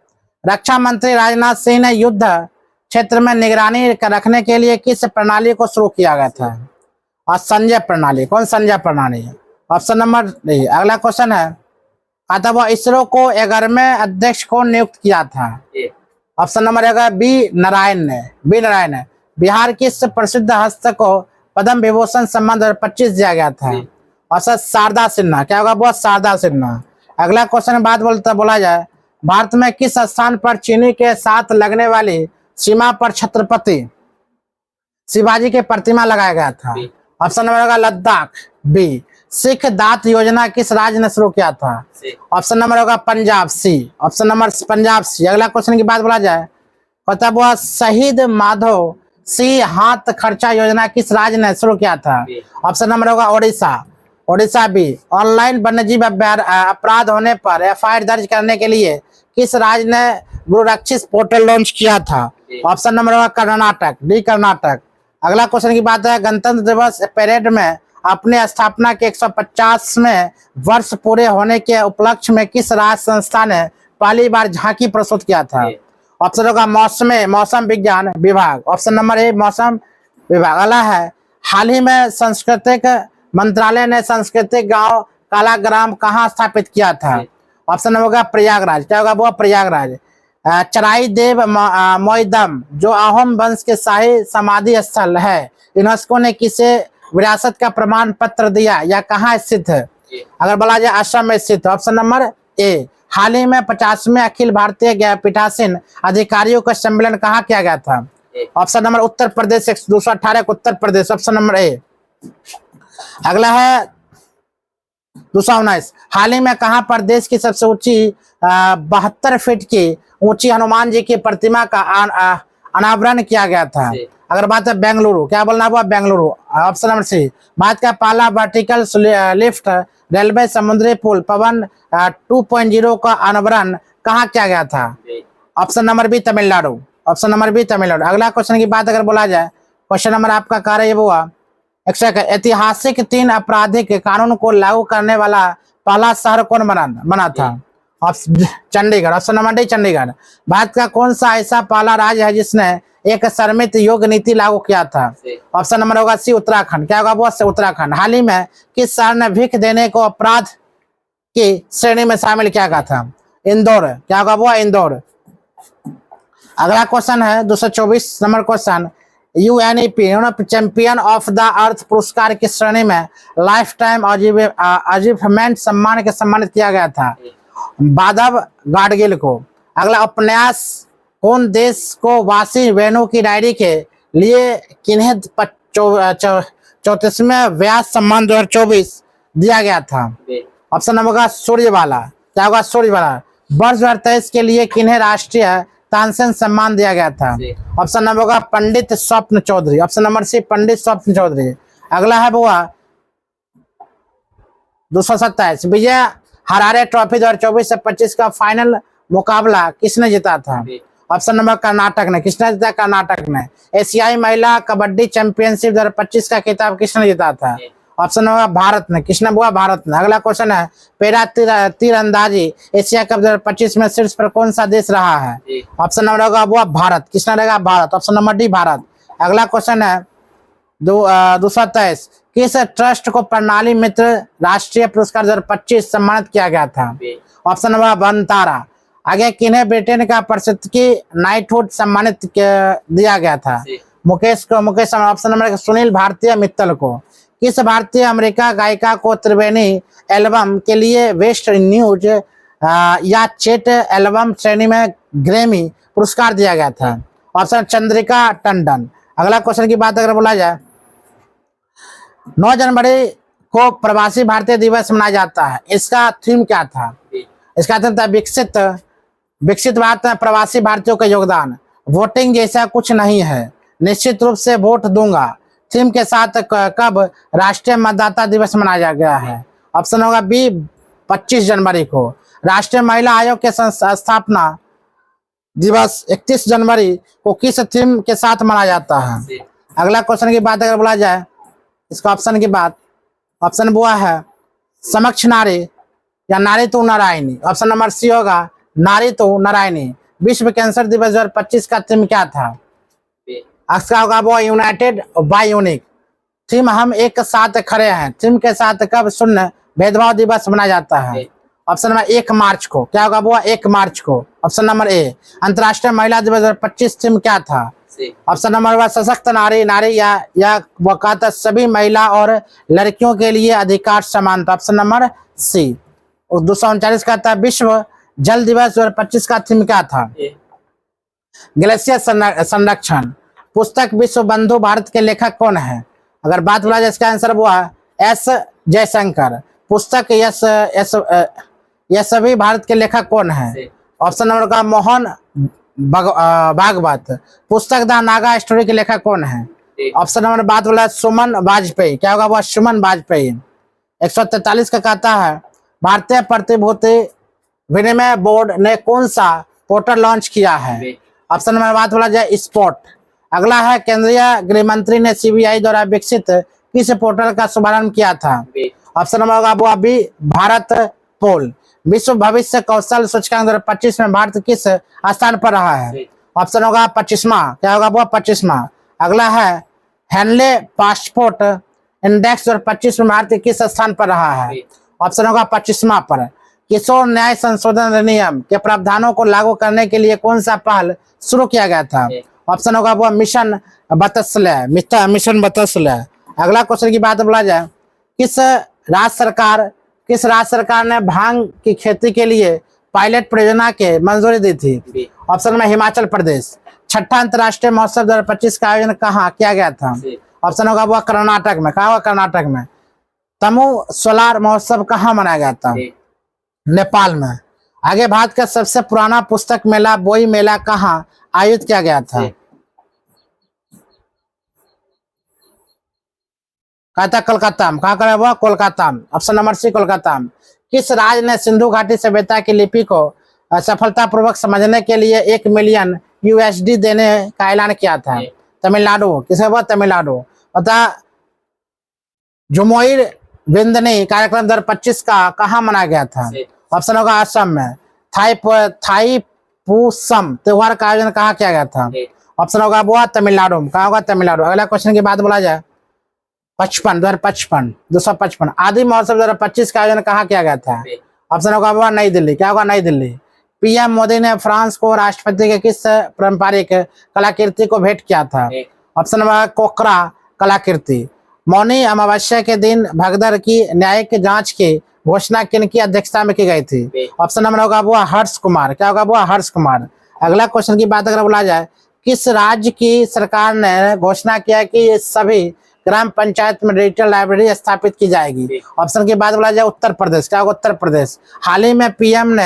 रक्षा मंत्री राजनाथ सिंह ने युद्ध क्षेत्र में निगरानी रखने के लिए किस प्रणाली को शुरू किया गया था? और संजय प्रणाली। कौन संजय प्रणाली है? ऑप्शन नंबर नहीं। अगला क्वेश्चन है, अथवा इसरो को 11वें अध्यक्ष को नियुक्त किया था? ऑप्शन नंबर है बी नारायण ने। बी नारायण ने। बिहार की प्रसिद्ध हस्त को पद्म विभूषण सम्मान 2025 दिया गया था? ऑप्शन शारदा सिन्हा। क्या होगा? बहुत शारदा सिन्हा। अगला क्वेश्चन बात बोला जाए, भारत में किस स्थान पर चीनी के साथ लगने वाली सीमा पर छत्रपति शिवाजी की प्रतिमा लगाया गया था? ऑप्शन नंबर होगा लद्दाख। बी। सिख दात योजना किस राज्य ने शुरू किया था? ऑप्शन नंबर होगा पंजाब। सी। ऑप्शन नंबर पंजाब सी। अगला क्वेश्चन की बात बोला जाए, मतलब वह शहीद माधव सिंह हाथ खर्चा योजना किस राज्य ने शुरू किया था? ऑप्शन नंबर होगा ओडिशा। ओडिशा। बी। ऑनलाइन वन्यजीव अपराध होने पर एफआईआर दर्ज करने के लिए किस राज्य ने गुरुरक्षित पोर्टल लॉन्च किया था? ऑप्शन नंबर होगा कर्नाटक। डी कर्नाटक। अगला क्वेश्चन की बात है, गणतंत्र दिवस परेड में अपने स्थापना के 150वें वर्ष पूरे होने के उपलक्ष्य में किस राज्य संस्था ने पहली बार झांकी प्रस्तुत किया था? ऑप्शन होगा मौसम विज्ञान विभाग। ऑप्शन नंबर ए मौसम विभाग। अगला है, हाल ही में सांस्कृतिक मंत्रालय ने सांस्कृतिक गांव कालाग्राम कहाँ स्थापित किया था? ऑप्शन होगा प्रयागराज। क्या होगा? वो प्रयागराज। चराई देव मोइदम जो अहोम वंश के शाही समाधि स्थल है, यूनेस्को ने किसे विरासत का प्रमाण पत्र दिया या कहाँ स्थित है? अगर बोला जाए असम में स्थित। ऑप्शन नंबर ए। हाल ही में 50वें अखिल भारतीय पीठासीन अधिकारियों का सम्मेलन कहाँ किया गया था? Option number Uttar Pradesh 218 Uttar Pradesh. Option number A. अगला है 219, हाल ही में कहां पर देश की सबसे ऊंची 72 फीट की ऊंची हनुमान जी की प्रतिमा का अनावरण किया गया था? अगर बात है बेंगलुरु। क्या बोलना हुआ? Bengaluru. Option number C. Bharat का पहला वर्टिकल लिफ्ट रेलवे समुद्री पुल पवन 2.0 का अनावरण कहाँ किया गया था? Option number B Tamil Nadu. Option number B Tamil Nadu. अगला क्वेश्चन की बात अगर बोला जाए, क्वेश्चन नंबर आपका कह रही है वो ऐतिहासिक 3 आपराधिक कानून को लागू करने वाला पहला शहर कौन बना था? Chandigarh. Option number D Chandigarh. Bharat का कौन सा ऐसा पहला राज्य है जिसने एक श्रमित योग नीति लागू किया था? ऑप्शन नंबर होगा सी उत्तराखंड। क्या होगा? वो उत्तराखंड। हाल ही में किस शहर ने भीख देने को अपराध की श्रेणी में शामिल किया गया था? इंदौर। क्या होगा? वो इंदौर। अगला क्वेश्चन है 224 number question, UNEP champion of the अर्थ पुरस्कार किस श्रेणी में लाइफ टाइम अचीवमेंट सम्मान के सम्मानित किया गया था? माधव गाडगिल को। अगला उपन्यास कौन देश को वासी वेणु की डायरी के लिए किन्हें 34वें व्यास सम्मान 2024 दिया गया था? ऑप्शन नंबर होगा सूर्यवाला। क्या होगा? सूर्यवाला। वर्ष 2023 के लिए किन्हें राष्ट्रीय तानसेन सम्मान दिया गया था? ऑप्शन नंबर होगा पंडित स्वप्न चौधरी। ऑप्शन नंबर सी पंडित स्वप्न चौधरी। अगला है बुआ 227, विजय हरारे ट्रॉफी 2024 से 25 का फाइनल मुकाबला किसने जीता था? ऑप्शन नंबर कर्नाटक ने। किसने जीता? कर्नाटक ने। एशियाई महिला कबड्डी चैंपियनशिप 2025 का खिताब किसने जीता था? ऑप्शन नंबर भारत ने। किसने बुआ? भारत ने। अगला क्वेश्चन है, पैरा तीरंदाजी एशिया कप 2025 में शीर्ष पर कौन सा देश रहा है? ऑप्शन नंबर होगा बुआ भारत। किसने रहेगा? Bharat. Option number D Bharat. अगला क्वेश्चन है 223, किस ट्रस्ट को प्रणाली मित्र राष्ट्रीय पुरस्कार 2025 सम्मानित किया गया था? Option number Vantara. आगे किन्हें ब्रिटेन का प्रसिद्ध नाइटहुड सम्मानित दिया गया था? मुकेश ऑप्शन नंबर सुनील भारतीय मित्तल को। किस भारतीय अमेरिका गायिका को त्रिवेणी एल्बम के लिए वेस्ट न्यूज या चेट एल्बम श्रेणी में ग्रैमी पुरस्कार दिया गया था? ऑप्शन चंद्रिका टंडन। अगला क्वेश्चन की बात अगर बोला जाए, 9 जनवरी को प्रवासी भारतीय दिवस मनाया जाता है, इसका थीम क्या था? इसका थीम था विकसित भारत में प्रवासी भारतीयों का योगदान, वोटिंग जैसा कुछ नहीं है, निश्चित रूप से वोट दूंगा। थीम के साथ कब राष्ट्रीय मतदाता दिवस मनाया गया है? ऑप्शन होगा बी 25 जनवरी को। राष्ट्रीय महिला आयोग के स्थापना दिवस 31 जनवरी को किस थीम के साथ मनाया जाता है? अगला क्वेश्चन की बात अगर बोला जाए, इसका ऑप्शन की बात, ऑप्शन वो है समक्ष नारी या नारी तो नारायणी। ऑप्शन नंबर सी होगा नारी तो नारायणी। विश्व कैंसर दिवस 2025 का थीम क्या था? इसका होगा वो यूनाइटेड बाय यूनिक। थीम हम एक साथ खड़े हैं, थीम के साथ कब शून्य भेदभाव दिवस मनाया जाता है? ऑप्शन नंबर 1 मार्च को। क्या होगा वो 1 मार्च को। ऑप्शन नंबर ए। अंतर्राष्ट्रीय महिला दिवस 2025 थीम क्या था? ऑप्शन नंबर 1 सशक्त नारी या वो कहता सभी महिला और लड़कियों के लिए अधिकार समानता। ऑप्शन नंबर सी। 239 का था विश्व जल दिवस 2025 का थीम क्या था? ग्लेशियर संरक्षण। पुस्तक विश्व बंधु भारत के लेखक कौन है? अगर बात बोला जाए इसका आंसर वो है एस जयशंकर। पुस्तक यह सभी भारत के लेखक कौन है? ऑप्शन नंबर का मोहन भागवत। पुस्तक द नागा स्टोरी के लेखक कौन है? ऑप्शन नंबर बात बोला सुमन वाजपेयी। क्या होगा वो सुमन वाजपेयी। 143 का कहता है भारतीय प्रतिभूति विनिमय बोर्ड ने कौन सा पोर्टल लॉन्च किया है? ऑप्शन नंबर बात बोला जाए स्पॉट। अगला है केंद्रीय गृह मंत्री ने सीबीआई द्वारा विकसित किस पोर्टल का शुभारंभ किया था? ऑप्शन नंबर होगा वो अभी भारत पोल। विश्व भविष्य कौशल सूचकांक 2025 में भारत किस स्थान पर रहा है? ऑप्शन होगा 25वां। क्या होगा वो 25वां। अगला है हैंडले पासपोर्ट इंडेक्स 2025 में भारत किस स्थान पर रहा है? ऑप्शन होगा 25वां पर। किशोर न्याय संशोधन अधिनियम के प्रावधानों को लागू करने के लिए कौन सा पहल शुरू किया गया था? ऑप्शन होगा वो मिशन बतसले। अगला क्वेश्चन की बात बोला जाए, किस राज्य सरकार ने भांग की खेती के लिए पायलट परियोजना के मंजूरी दी थी? ऑप्शन में हिमाचल प्रदेश। छठा अंतर्राष्ट्रीय महोत्सव 2025 का आयोजन कहाँ किया गया था? ऑप्शन होगा वो कर्नाटक में। कहा हुआ कर्नाटक में। तमु सोलार महोत्सव कहाँ मनाया गया था? नेपाल में। आगे भारत का सबसे पुराना पुस्तक मेला बोई मेला कहाँ आयोजित किया गया था? कहता कोलकाता में। कहा करा हुआ कोलकाता में। ऑप्शन नंबर सी कोलकाता में। किस राज्य ने सिंधु घाटी सभ्यता की लिपि को सफलतापूर्वक समझने के लिए 1 मिलियन USD देने का ऐलान किया था? तमिलनाडु। किसे हुआ? तमिलनाडु। अतः जुमोइर बिंदनी कार्यक्रम 2025 का कहाँ मनाया गया था? ऑप्शन होगा असम में। थाईपुसम त्योहार का आयोजन कहाँ किया गया था? ऑप्शन होगा वो तमिलनाडु में। कहा होगा तमिलनाडु। अगला क्वेश्चन की बात बोला जाए 255 आदि महोत्सव 2025 का आयोजन कहाँ किया गया था? ऑप्शन होगा वो नई दिल्ली। क्या होगा? नई दिल्ली। पीएम मोदी ने फ्रांस को राष्ट्रपति के किस पारंपरिक कलाकृति को भेंट किया था? ऑप्शन नंबर कोकरा कलाकृति। मौनी अमावस्या के दिन भगदड़ की न्यायिक जांच की घोषणा किनकी अध्यक्षता में की गई थी? ऑप्शन नंबर होगा वो हर्ष कुमार। क्या होगा वो? हर्ष कुमार। अगला क्वेश्चन की बात अगर बोला जाए, किस राज्य की सरकार ने घोषणा किया कि सभी ग्राम पंचायत में डिजिटल लाइब्रेरी स्थापित की जाएगी? ऑप्शन की बात बोला जाए उत्तर प्रदेश। क्या होगा? उत्तर प्रदेश। हाल ही में पीएम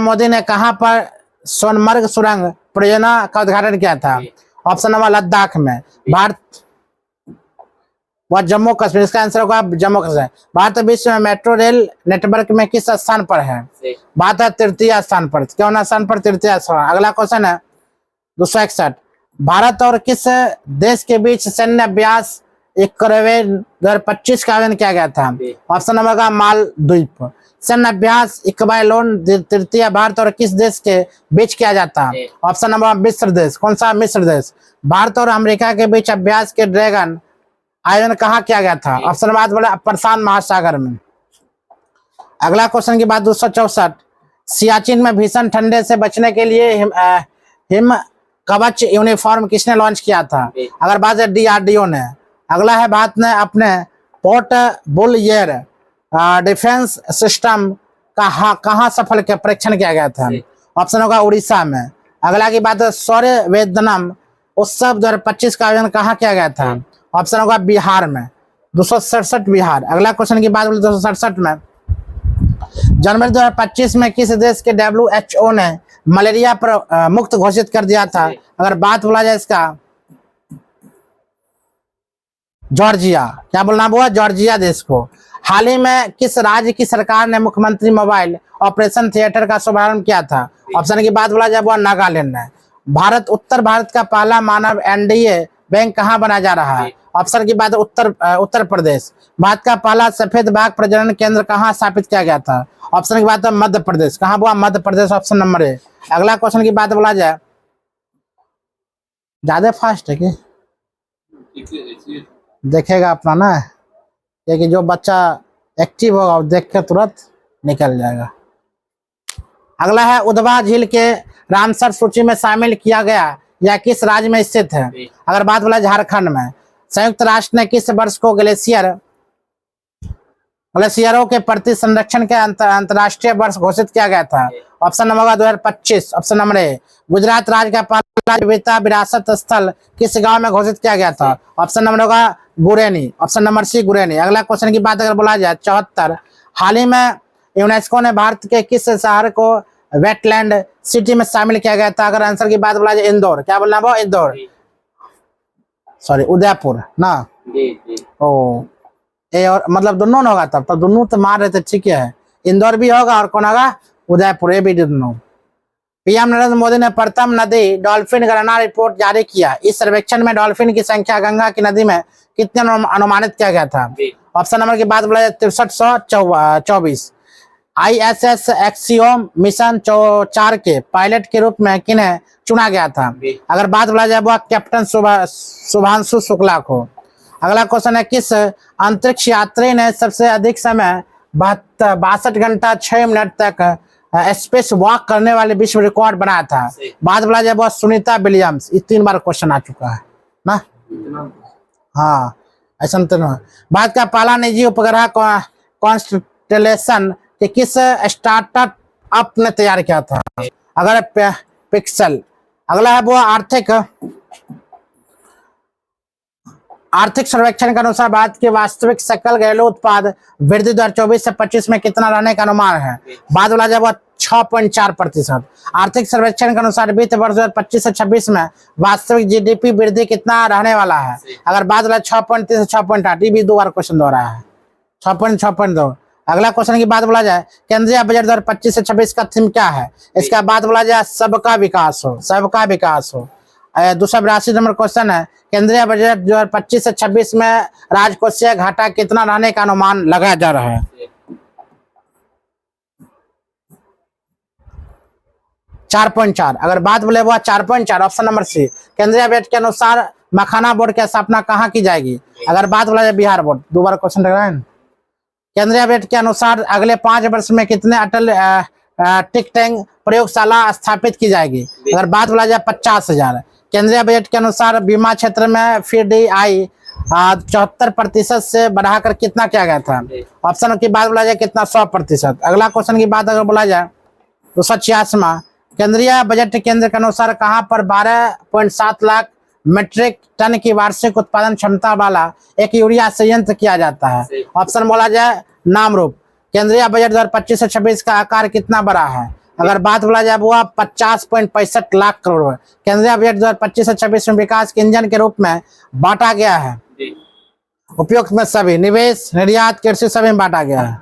मोदी ने कहां पर सोनमर्ग सुरंग परियोजना का उद्घाटन किया था? ऑप्शन नंबर लद्दाख में। भारत व जम्मू कश्मीर। इसका आंसर होगा जम्मू कश्मीर। भारत विश्व में मेट्रो रेल नेटवर्क में किस स्थान पर है? भारत तृतीय स्थान पर। कौन स्थान पर? तृतीय स्थान। अगला क्वेश्चन है 261। भारत और किस देश के बीच सैन्य अभ्यास 2025 का आयोजन किया गया था? ऑप्शन नंबर का मालदीव। सैन्य अभ्यास इक्बालोन तृतीय भारत और किस देश के बीच किया जाता है? ऑप्शन नंबर मिस्र देश। कौन सा? मिस्र देश। भारत और अमेरिका के बीच अभ्यास के ड्रैगन आयोजन कहाँ किया गया था? ऑप्शन नंबर बोला प्रशांत महासागर में। अगला क्वेश्चन की बात 264, सियाचिन में भीषण ठंडे से बचने के लिए हिम कवच यूनिफॉर्म किसने लॉन्च किया था? अगर बात है DRDO ने। अगला है भारत ने अपने port bull air defence system का कहाँ सफल के परीक्षण किया गया था? ऑप्शन होगा उड़ीसा में। अगला की बात है सौर्य वेदनम उत्सव 2025 का आयोजन कहाँ किया गया था? ऑप्शन होगा बिहार में, 267 बिहार। अगला क्वेश्चन की बात 267 में, जनवरी 2025 में किस देश के WHO ने मलेरिया पर मुक्त घोषित कर दिया था? अगर बात बोला जाए इसका, जॉर्जिया। क्या बोलना हुआ? जॉर्जिया देश को। हाल ही में किस राज्य की सरकार ने मुख्यमंत्री मोबाइल ऑपरेशन थिएटर का शुभारंभ किया था? ऑप्शन की बात बोला जाए वो नागालैंड है। उत्तर भारत का पहला मानव NDA बैंक कहाँ बनाया जा रहा है? ऑप्शन की बात उत्तर प्रदेश। भारत का पहला सफेद बाघ प्रजनन केंद्र कहाँ स्थापित किया गया था? ऑप्शन की बात है मध्य प्रदेश। कहाँ हुआ? Madhya Pradesh, option number A. अगला क्वेश्चन की बात बोला जाए, ज्यादा फास्ट है कि देखेगा अपना ना, क्योंकि जो बच्चा एक्टिव होगा वो देख के तुरंत निकल जाएगा। अगला है उदवा झील के रामसर सूची में शामिल किया गया या किस राज्य में स्थित है? अगर बात बोला झारखंड में। संयुक्त राष्ट्र ने किस वर्ष को ग्लेशियरों के प्रति संरक्षण के अंतर्राष्ट्रीय वर्ष घोषित किया गया था? ऑप्शन नंबर होगा 2025, ऑप्शन नंबर ए। गुजरात राज्य का पहला विविधता विरासत स्थल किस गांव में घोषित किया गया था? ऑप्शन नंबर होगा गुरेनी, ऑप्शन नंबर सी गुरेनी। अगला क्वेश्चन की बात अगर बोला जाए 74, हाल ही में यूनेस्को ने भारत के किस शहर को वेटलैंड सिटी में शामिल किया गया था? अगर आंसर की बात बोला जाए इंदौर। क्या बोलना वो? इंदौर, सॉरी उदयपुर ना। ओ ए और मतलब दोनों ने होगा, तब तो दोनों तो मार रहे थे, ठीक है। इंदौर भी होगा और कौन होगा? उदयपुर, ये भी दोनों। पीएम नरेंद्र मोदी ने प्रथम नदी डॉल्फिन गणना रिपोर्ट जारी किया। इस सर्वेक्षण में डॉल्फिन की संख्या गंगा की नदी में कितने अनुमानित किया गया था? ऑप्शन नंबर की बात बोला जाए 6324। ISS एक्सियोम मिशन 4 के पायलट के रूप में किन्हें चुना गया था? अगर बात बोला जाए वो कैप्टन शुभांशु शुक्ला को। अगला क्वेश्चन है, किस अंतरिक्ष यात्री ने सबसे अधिक समय 62 घंटा 6 मिनट तक स्पेस वॉक करने वाले विश्व रिकॉर्ड बनाया था? बात बोला जाए वो सुनीता विलियम्स। ये 3 बार क्वेश्चन आ चुका है ना। हाँ ऐसा तो नहीं। भारत का पहला निजी उपग्रह कॉन्स्टेलेशन के किस स्टार्टअप ने तैयार किया था? अगर पिक्सल। अगला है वो आर्थिक सर्वेक्षण के अनुसार भारत के वास्तविक सकल घरेलू उत्पाद वृद्धि दर 24 से 25 में कितना रहने का अनुमान है? बात बोला जाए वो 6.4%। आर्थिक सर्वेक्षण के अनुसार वित्त वर्ष 2025 से 26 में वास्तविक GDP वृद्धि कितना रहने वाला है? अगर बात बोला 6.3 से 6.8, ये भी 2 बार क्वेश्चन दोहराया है, 6.2। अगला क्वेश्चन की बात बोला जाए, केंद्रीय बजट 2025 से 26 का थीम क्या है? इसका बात बोला जाए सबका विकास हो, सबका विकास हो। 282 नंबर क्वेश्चन है, केंद्रीय बजट 2025 से 26 में राजकोषीय घाटा कितना रहने का अनुमान लगाया जा रहा है? 4.4। अगर बात बोले वो 4.4, ऑप्शन नंबर सी। केंद्रीय बजट के अनुसार मखाना बोर्ड की स्थापना कहाँ की जाएगी? अगर बात बोला जाए बिहार बोर्ड। 2 बार क्वेश्चन लग रहा है। केंद्रीय बजट के अनुसार अगले 5 वर्ष में कितने अटल टिक टैंक प्रयोगशाला स्थापित की जाएगी? अगर बात बोला जाए 50,000। केंद्रीय बजट के अनुसार बीमा क्षेत्र में FDI 74% से बढ़ाकर कितना किया गया था? ऑप्शन की बात बोला जाए कितना? 100%। अगला क्वेश्चन की बात अगर बोला जाए 286वां, केंद्रीय बजट केंद्र के अनुसार कहां पर 12.7 लाख मीट्रिक टन की वार्षिक उत्पादन क्षमता वाला एक यूरिया संयंत्र किया जाता है? ऑप्शन बोला जाए नामरूप। केंद्रीय बजट 2025 से 26 का आकार कितना बड़ा है? अगर बात बोला जाए वो 50.65 लाख करोड़। केंद्रीय बजट 2025 से 26 में विकास के इंजन के रूप में बांटा गया है। उपयुक्त में सभी निवेश, निर्यात, कृषि सभी में बांटा गया है।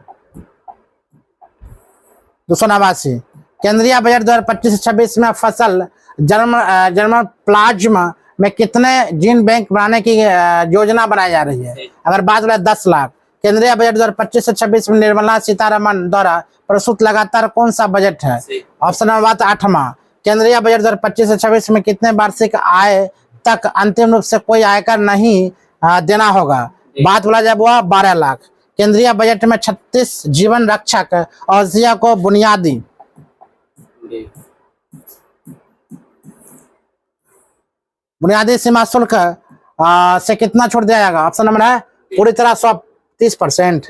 289, केंद्रीय बजट 2025 से 26 में फसल जर्म प्लाज्मा में कितने जीन बैंक बनाने की योजना बनाई जा रही है? अगर बात बोला 10 लाख। केंद्रीय बजट 2025 से 26 में निर्मला सीतारमण द्वारा प्रस्तुत लगातार कौन सा बजट है? ऑप्शन नंबर 8वां। केंद्रीय बजट 2025 से 26 में कितने वार्षिक आय तक अंतिम रूप से कोई आयकर नहीं देना होगा? बात बोला जाए वो 12 लाख। केंद्रीय बजट में 36 जीवन रक्षक औषधियों को बुनियादी सीमा शुल्क से कितना छूट दिया जाएगा? ऑप्शन नंबर है पूरी तरह 130%,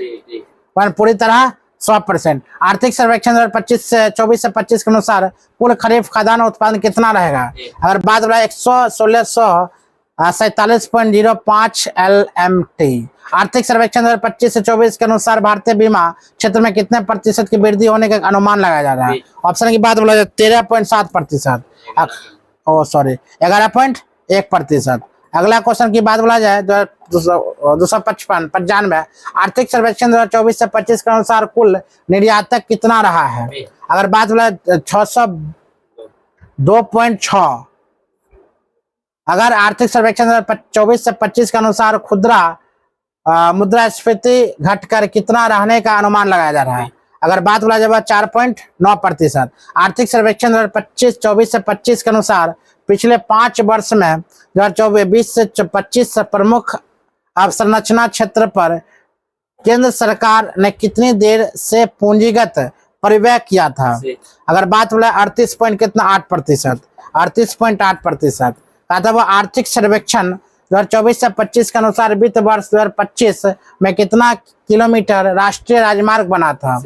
पूरी तरह 100%। आर्थिक सर्वेक्षण 2024 से 25 के अनुसार कुल खरीफ खाद्यान्न उत्पादन कितना रहेगा? अगर बात बोला 116,47.05 LMT। आर्थिक सर्वेक्षण 2025 से 24 के अनुसार भारतीय बीमा क्षेत्र में कितने प्रतिशत की वृद्धि होने का अनुमान लगाया जा रहा है? ऑप्शन की बात बोला जाए 13.7%, ओ सॉरी 11.1%। अगला क्वेश्चन की बात बोला जाए 255 आर्थिक सर्वेक्षण 2024 से 25 के अनुसार कुल निर्यातक कितना रहा है? अगर बात बोला 602.6। अगर आर्थिक सर्वेक्षण 2024 से 25 के अनुसार खुदरा मुद्रास्फीति घटकर कितना रहने का अनुमान लगाया जा रहा है? अगर बात बोला जाए 4.9%। आर्थिक सर्वेक्षण 2024 से 25 के अनुसार पिछले 5 वर्ष में 2024 से 25 प्रमुख अवसंरचना क्षेत्र पर केंद्र सरकार ने कितनी देर से पूंजीगत परिव्यय किया था? अगर बात बोला 38.8%, 38.8%। कहा वो आर्थिक सर्वेक्षण 2024 से 25 के अनुसार वित्त वर्ष 2025 में कितना किलोमीटर राष्ट्रीय राजमार्ग बना था?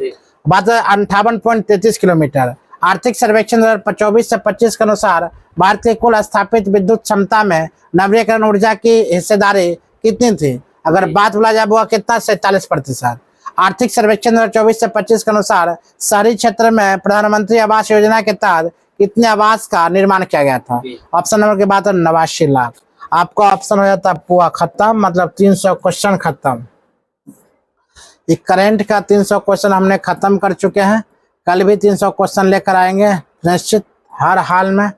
बात 58.33 किलोमीटर। आर्थिक सर्वेक्षण 2024 से 25 के अनुसार भारत की कुल स्थापित विद्युत क्षमता में नवीकरण ऊर्जा की हिस्सेदारी कितनी थी? अगर बात बोला जाए वो कितना? 47%। आर्थिक सर्वेक्षण 2024 से 25 के अनुसार शहरी क्षेत्र में प्रधानमंत्री आवास योजना के तहत कितने आवास का निर्माण किया गया था? ऑप्शन नंबर की बात है 89 लाख। आपका ऑप्शन हो जाता पूरा खत्म, मतलब 300 क्वेश्चन खत्म। एक करंट का 300 क्वेश्चन हमने खत्म कर चुके हैं। कल भी 300 क्वेश्चन लेकर आएंगे निश्चित, हर हाल में।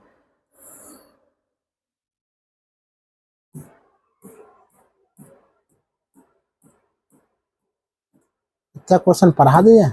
इतना क्वेश्चन पढ़ा दिए।